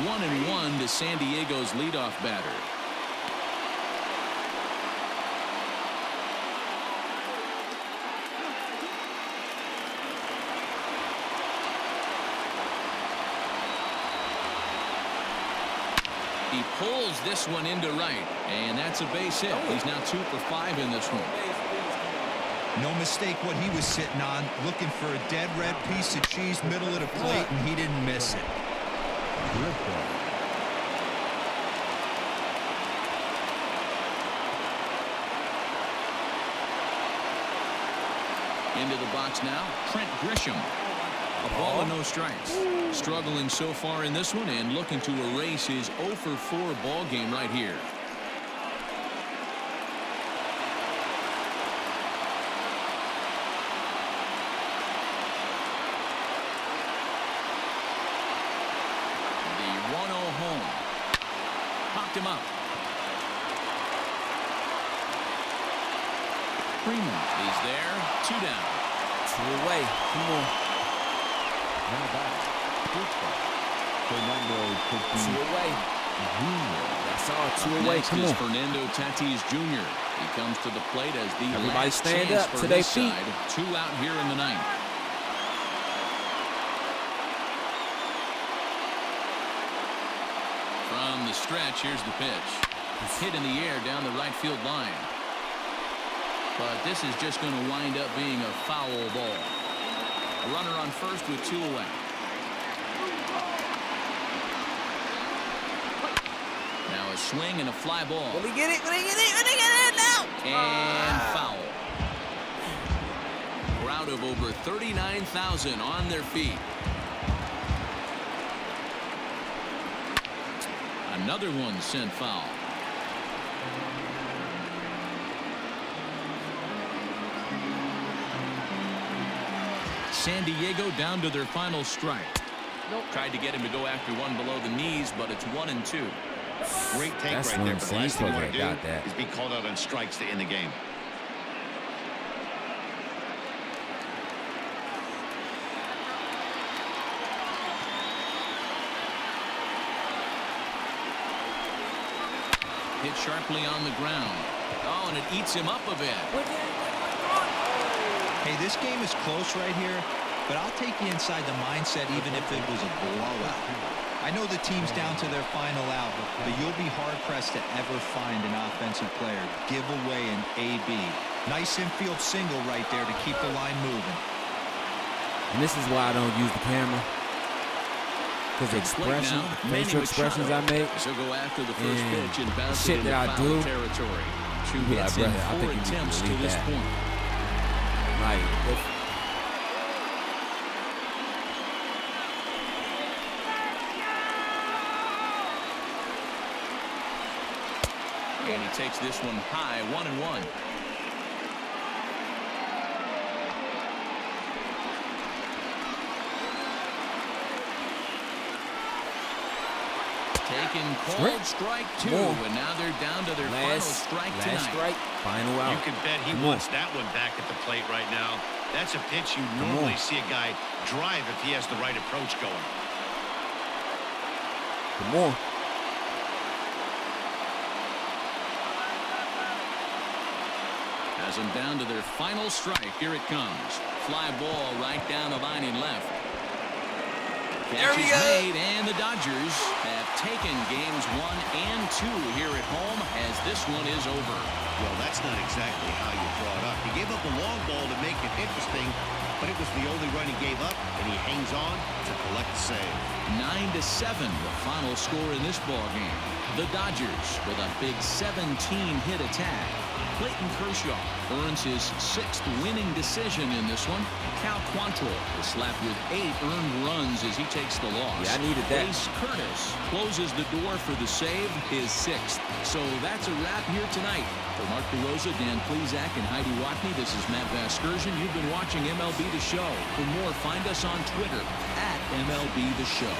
1-1 to San Diego's leadoff batter. He pulls this one into right, and that's a base hit. He's now 2 for 5 in this one. No mistake what he was sitting on, looking for a dead red piece of cheese middle of the plate, and he didn't miss it. Into the box now, Trent Grisham. A ball and no strikes. Struggling so far in this one and looking to erase his 0 for 4 ball game right here. The 1-0 home. Popped him up. Freeman is there. 2 down. 2 away. Come on. Now back. Shortstop. Fernando 2 away. That's all. 2 away. Next Come is on. Fernando Tatis Jr. He comes to the plate as the Everybody last stand chance up for to their his feet. side. 2 out here in the 9th. From the stretch, here's the pitch. It's hit in the air down the right field line. But this is just going to wind up being a foul ball. A runner on first with 2 away. Now a swing and a fly ball. Will he get it? Will he get it? Will he get it now? And foul. Crowd of over 39,000 on their feet. Another one sent foul. San Diego down to their final strike. Tried to get him to go after one below the knees, but it's 1-2. Great take That's right there. But the last thing you want to do that. is be called out on strikes to end the game. Hit sharply on the ground. Oh, and it eats him up a bit. Hey, this game is close right here, but I'll take you inside the mindset even if it was a blowout. I know the team's down to their final out, but you'll be hard-pressed to ever find an offensive player give away an AB. Nice infield single right there to keep the line moving. And this is why I don't use the camera. Because the expression, facial expressions I make, So go after the first pitch and bounce shit it into that I foul do. territory. 2 Be hits like, in brother, I 4 think you need to attempts to delete this that. point. like, And he takes this one high, 1-1. Taken called strike 2, and now they're down to their final strike tonight. Final out. You can bet he wants that one back at the plate right now. That's a pitch you normally see a guy drive if he has the right approach going. Come on. Has them down to their final strike. Here it comes. Fly ball right down the line in left. Catch is made, and the Dodgers have taken games 1 and 2 here at home as this one is over. Well, that's not exactly how you draw it up. He gave up a long ball to make it interesting, but it was the only run he gave up, and he hangs on to collect the save. 9-7, the final score in this ball game. The Dodgers with a big 17-hit attack. Clayton Kershaw earns his 6th winning decision in this one. Cal Quantrill is slapped with 8 earned runs as he takes the loss. Yeah, I needed that. Ace Curtis closes the door for the save, his 6th. So that's a wrap here tonight. For Mark DeRosa, Dan Plesac, and Heidi Watney, this is Matt Vasgersian. You've been watching MLB The Show. For more, find us on Twitter at MLB The Show.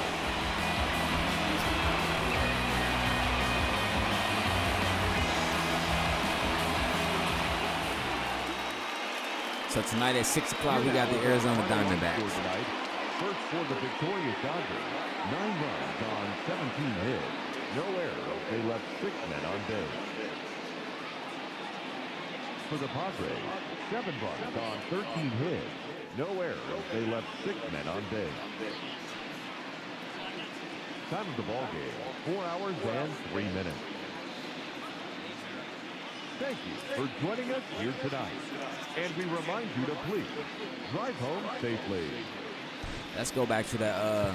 So tonight at 6 o'clock, we got the Arizona Diamondbacks. First for the victorious Dodgers. 9 runs on 17 hits. No errors. They left 6 men on base. For the Padres, 7 runs on 13 hits. No errors. They left 6 men on base. Time of the ball game, 4 hours and 3 minutes. Thank you for joining us here tonight. And we remind you to please drive home safely. Let's go back to the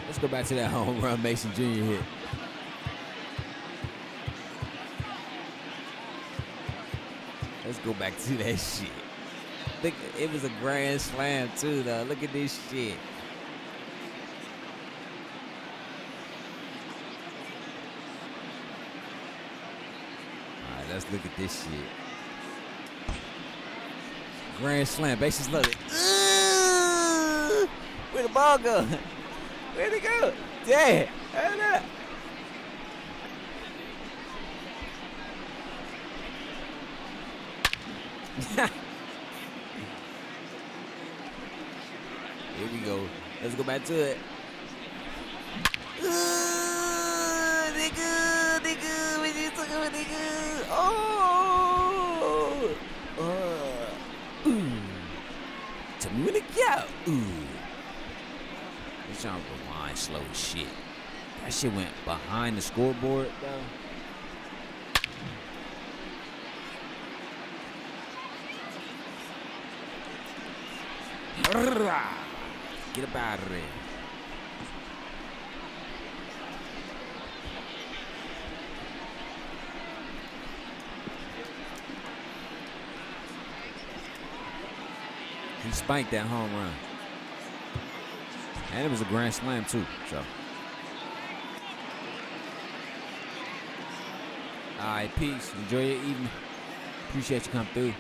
let's go back to that home run Mason Jr. hit. Let's go back to that shit. Look, it was a grand slam too, though. Look at this shit. All right, let's look at this shit. Grand slam, bases loaded. Ugh! Where the ball go? Where'd it go? Damn. Hold up. Here we go. Let's go back to it. They good. What you talking about? They good. Oh. Tell me when to go. This trying to rewind slow as shit. That shit went behind the scoreboard, though. Get up out of there. He spanked that home run. And it was a grand slam, too. So. All right, peace. Enjoy your evening. Appreciate you coming through.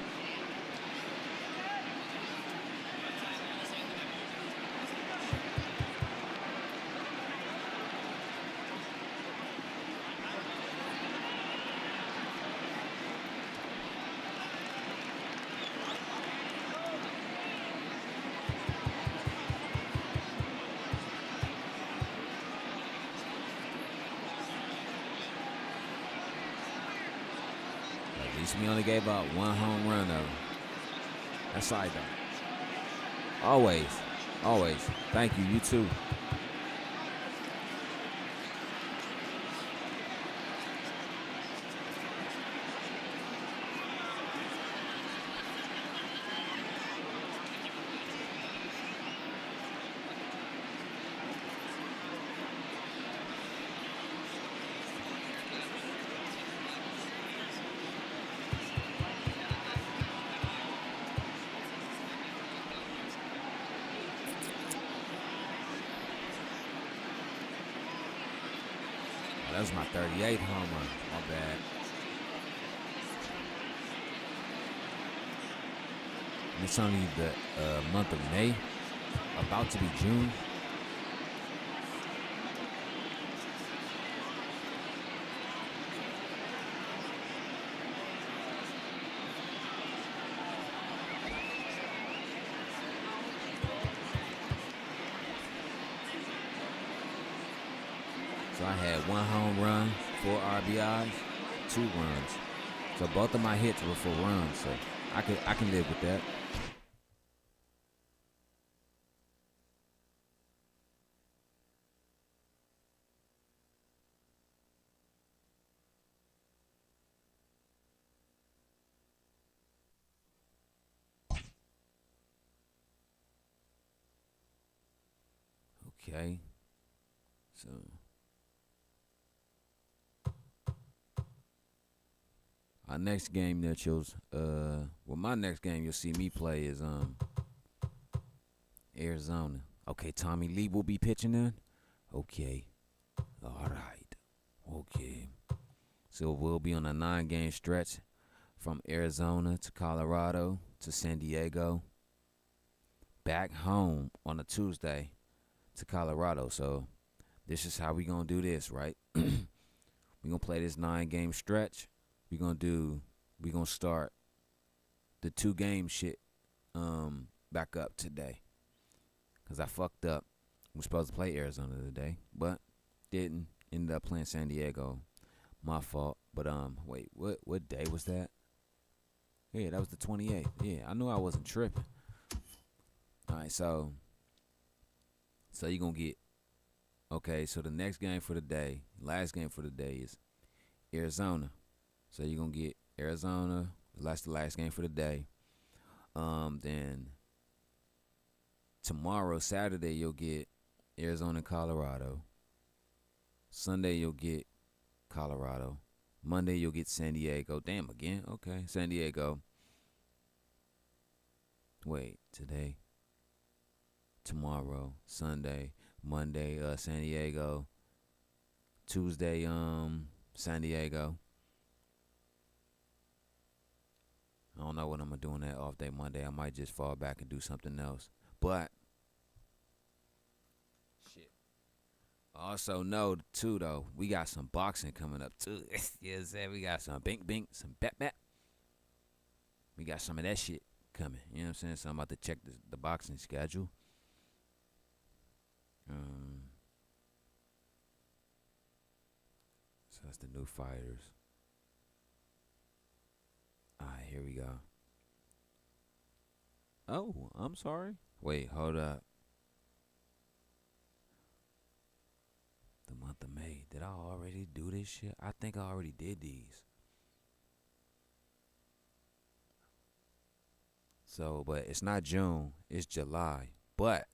We only gave up one home run, though. That's all right, though. Always. Thank you. You too. That was my 38th home run. My bad. And it's only the month of May, about to be June. So I had one home run, 4 RBIs, 2 runs. So both of my hits were for runs. So I can live with that. Okay. So our next game that shows, my next game you'll see me play is Arizona. Okay, Tommy Lee will be pitching in. Okay, all right. Okay, so we'll be on a 9-game stretch from Arizona to Colorado to San Diego, back home on a Tuesday to Colorado. So this is how we gonna do this, right? We gonna play this 9-game stretch. We gonna start the 2-game shit back up today. Cause I fucked up. We're supposed to play Arizona today, but didn't. Ended up playing San Diego. My fault. But wait, what day was that? Yeah, that was the 28th. Yeah, I knew I wasn't tripping. Alright, so you're gonna get, okay, so the next game for the day, last game for the day is Arizona. So you're going to get Arizona. That's the last game for the day. Then tomorrow, Saturday, you'll get Arizona and Colorado. Sunday, you'll get Colorado. Monday, you'll get San Diego. Damn, again? Okay, San Diego. Wait, today. Tomorrow, Sunday. Monday, San Diego. Tuesday, San Diego. I don't know what I'm going to do on that off day Monday. I might just fall back and do something else. But Also know too though, we got some boxing coming up too. You know what I'm saying? We got some bink, some bat. We got some of that shit coming. You know what I'm saying? So I'm about to check the boxing schedule. So that's the new fighters. Alright, here we go. Oh, I'm sorry. Wait, hold up. The month of May. Did I already do this shit? I think I already did these. So, but it's not June, it's July. But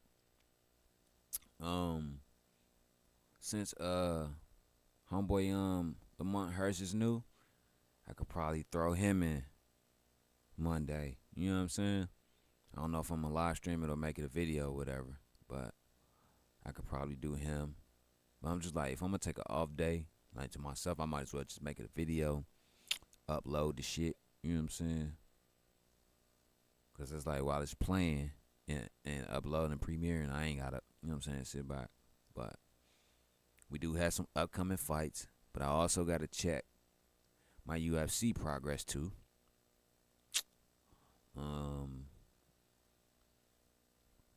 since homeboy Lamont Hurst is new, I could probably throw him in Monday. You know what I'm saying? I don't know if I'm gonna live stream it or make it a video or whatever, but I could probably do him. But I'm just like, if I'm gonna take an off day, like to myself, I might as well just make it a video, upload the shit. You know what I'm saying? Cause it's like while it's playing and uploading, premiering, I ain't gotta, you know what I'm saying, sit back. But we do have some upcoming fights, but I also gotta check my UFC progress too.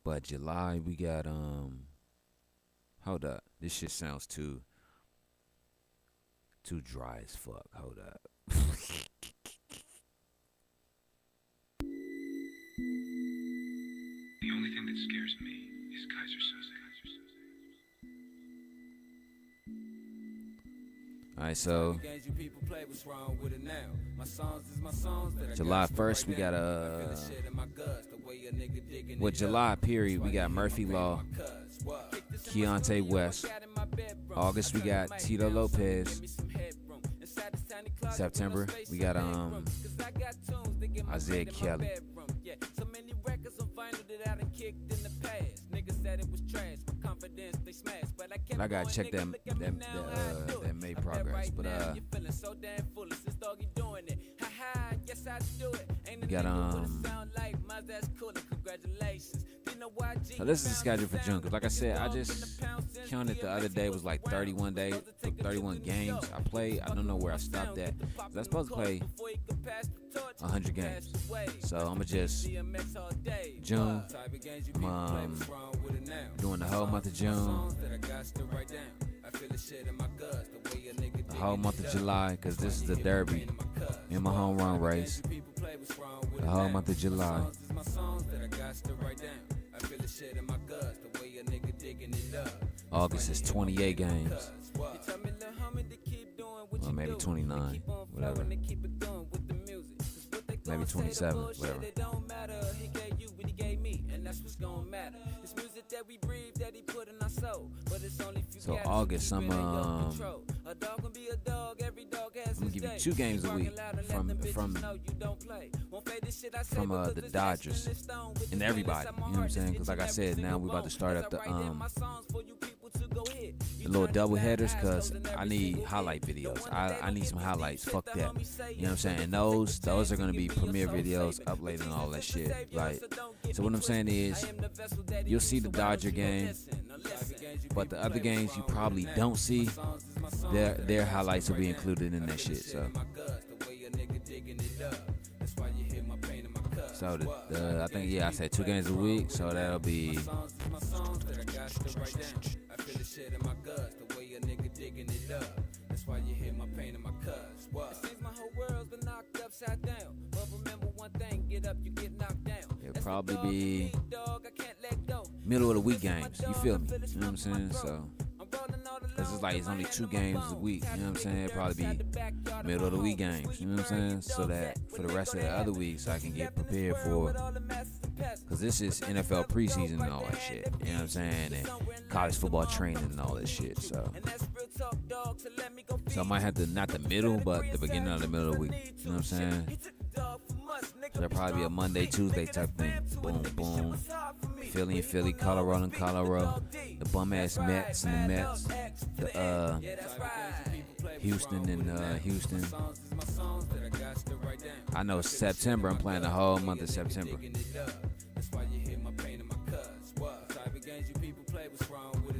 But July we got hold up. This shit sounds too dry as fuck. Hold up. The only thing that scares me is Kaiser Soze. Alright, so July 1st we got with July period we got Murphy Law, Keontae West. August we got Tito Lopez. September we got Isaiah Kelly. I gotta check that May progress, but we got so this is the schedule for June. Cause like I said, I just counted the other day was like 31 games I played. I don't know where I stopped at. I was supposed to play 100 games. So I'ma just June. I'm doing the whole month of June. The whole month of July, cause this is the Derby in my home run race. The whole month of July. August is 28 games. Or maybe 29, whatever. Maybe 27, whatever. So August, I'm gonna give you 2 games a week from the Dodgers and everybody. You know what I'm saying? Because like I said, now we about to start up the little double headers, because I need highlight videos. I need some highlights. Fuck that. You know what I'm saying? And those are gonna be premiere videos, uploaded and all that shit. Like, so what I'm saying is, you'll see the Dodger game, but the other games you probably don't see, their highlights will be included in that shit. So I think I said 2 games a week, so that'll be. It'll probably be middle of the week games. You feel me? You know what I'm saying? So, cause it's like it's only 2 games a week. You know what I'm saying? It'll probably be middle of the week games. You know what I'm saying? So that for the rest of the other weeks, I can get prepared for. Cause this is NFL preseason and all that shit. You know what I'm saying? And college football training and all that shit. So I might have to, not the middle, but the beginning of the middle of the week. You know what I'm saying? So that'll probably be a Monday, Tuesday type thing. Boom, boom. Philly and Philly, Colorado and Colorado. The bum ass Mets and the Mets. The Houston and Houston. I know September, I'm playing the whole month of September.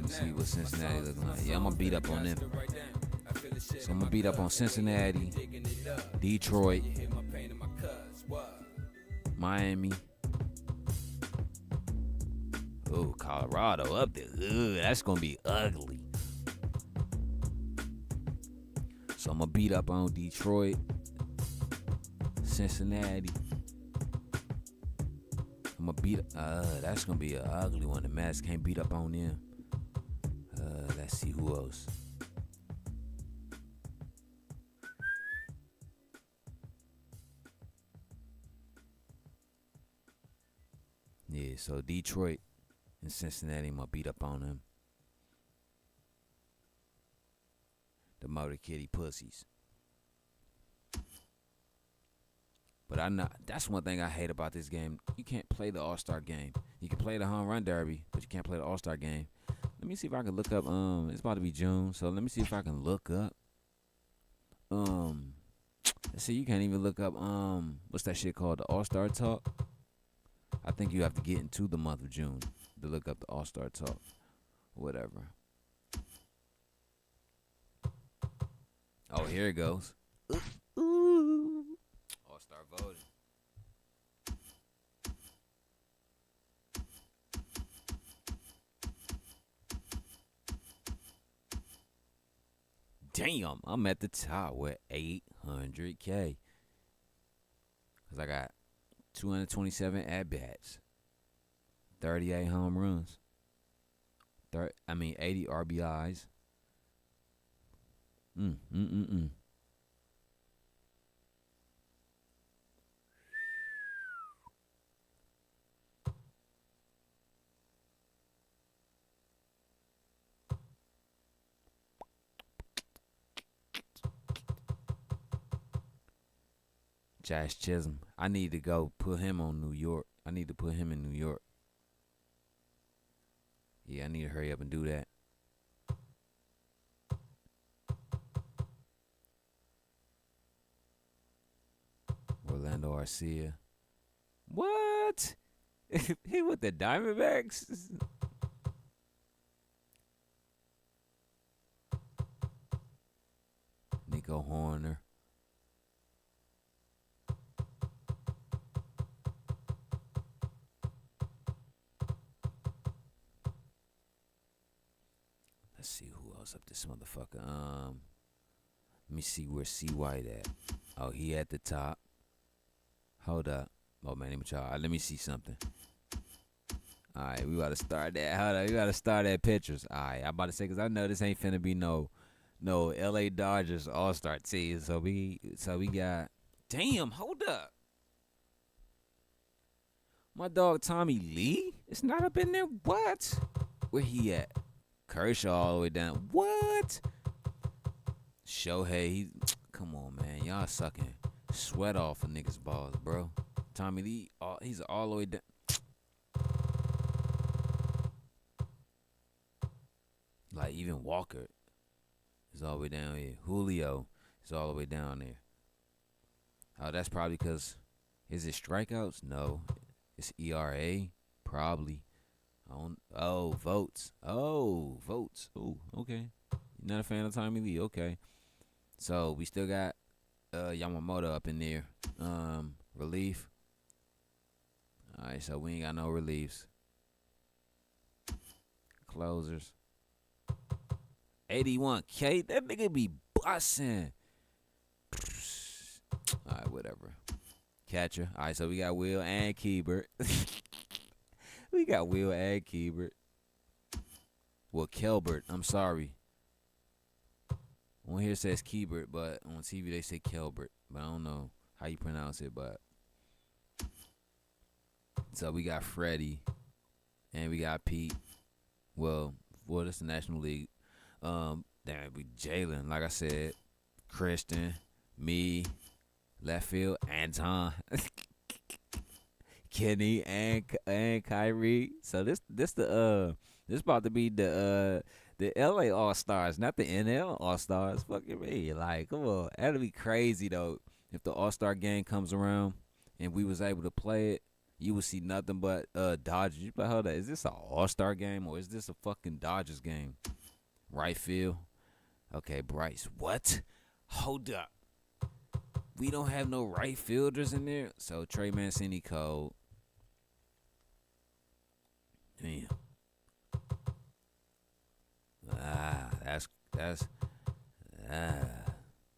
me see what Cincinnati looking like. Yeah, I'm gonna beat up on them. So I'm gonna beat up on Cincinnati, Detroit, Miami. Oh, Colorado up there. Ugh, that's gonna be ugly. So I'm gonna beat up on Detroit, Cincinnati. I'm gonna beat. That's gonna be an ugly one. The Mets can't beat up on them. Let's see who else. Yeah, so Detroit and Cincinnati, I'm gonna beat up on them. The Motor Kitty pussies. But that's one thing I hate about this game. You can't play the All-Star game. You can play the home run derby, but you can't play the All-Star game. Let me see if I can look up, it's about to be June, so let me see if I can look up. Let's see, you can't even look up, what's that shit called? The All-Star Talk? I think you have to get into the month of June to look up the All-Star Talk. Whatever. Oh, here it goes. Ooh. All-Star voting. Damn, I'm at the top with 800K. Because I got 227 at-bats, 38 home runs, 80 RBIs. Josh Chisholm. I need to go put him on New York. I need to put him in New York. Yeah, I need to hurry up and do that. Orlando Arcia. What? He with the Diamondbacks? Nico Horner. Let's see who else up this motherfucker. Let me see where C. White at. Oh, he at the top. Hold up. Oh, man, let me see something. All right, we got to start that. Hold up, we got to start at pitchers. All right, I'm about to say, because I know this ain't finna be no L.A. Dodgers All-Star team. So we got, damn, hold up. My dog Tommy Lee? It's not up in there? What? Where he at? Kershaw all the way down. What? Shohei, come on, man. Y'all sucking sweat off of niggas' balls, bro. Tommy Lee, he's all the way down. Like, even Walker is all the way down here. Julio is all the way down there. Oh, that's probably because, is it strikeouts? No. It's ERA? Probably. Votes. Votes. Oh, okay. You're not a fan of Tommy Lee? Okay. So, we still got Yamamoto up in there. Relief. All right, so we ain't got no reliefs. Closers. 81K? That nigga be bussin'. All right, whatever. Catcher. All right, so we got Will and Keibert. We got Will and Keibert. Well, Kelbert. I'm sorry. On here it says Keibert, but on TV they say Kelbert. But I don't know how you pronounce it, but. So we got Freddie. And we got Pete. Well, that's the National League. Then we Jalen, like I said. Christian. Me. Left field. Anton. Kenny and Kyrie. So this about to be the LA All-Stars, not the NL All-Stars. Fucking me. Like, come on. That'll be crazy though if the All-Star game comes around and we was able to play it you will see nothing but Dodgers. You be like, hold up, is this an all-star game or is this a fucking Dodgers game? Right field. Okay, Bryce. What? Hold up. We don't have no right fielders in there. So Trey Mancini cold. Damn.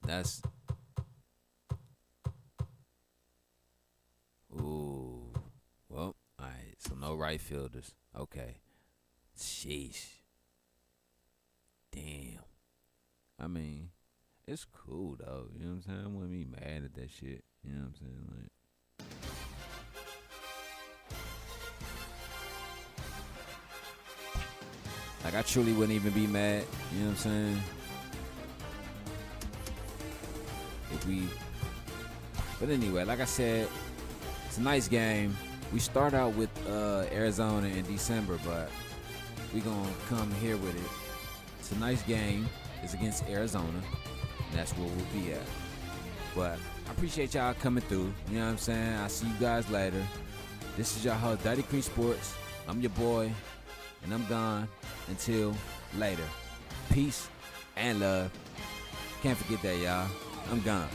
That's ooh. Well, all right. So no right fielders. Okay. Sheesh. Damn. I mean, it's cool though. You know what I'm saying? I wouldn't be mad at that shit. You know what I'm saying? Like I truly wouldn't even be mad. You know what I'm saying? But anyway, like I said, it's a nice game. We start out with Arizona in December, but we gonna come here with it. It's a nice game. It's against Arizona, and that's where we'll be at. But I appreciate y'all coming through. You know what I'm saying? I'll see you guys later. This is your host, Dirty Creek Sports. I'm your boy, and I'm gone until later. Peace and love. Can't forget that, y'all. I'm gone.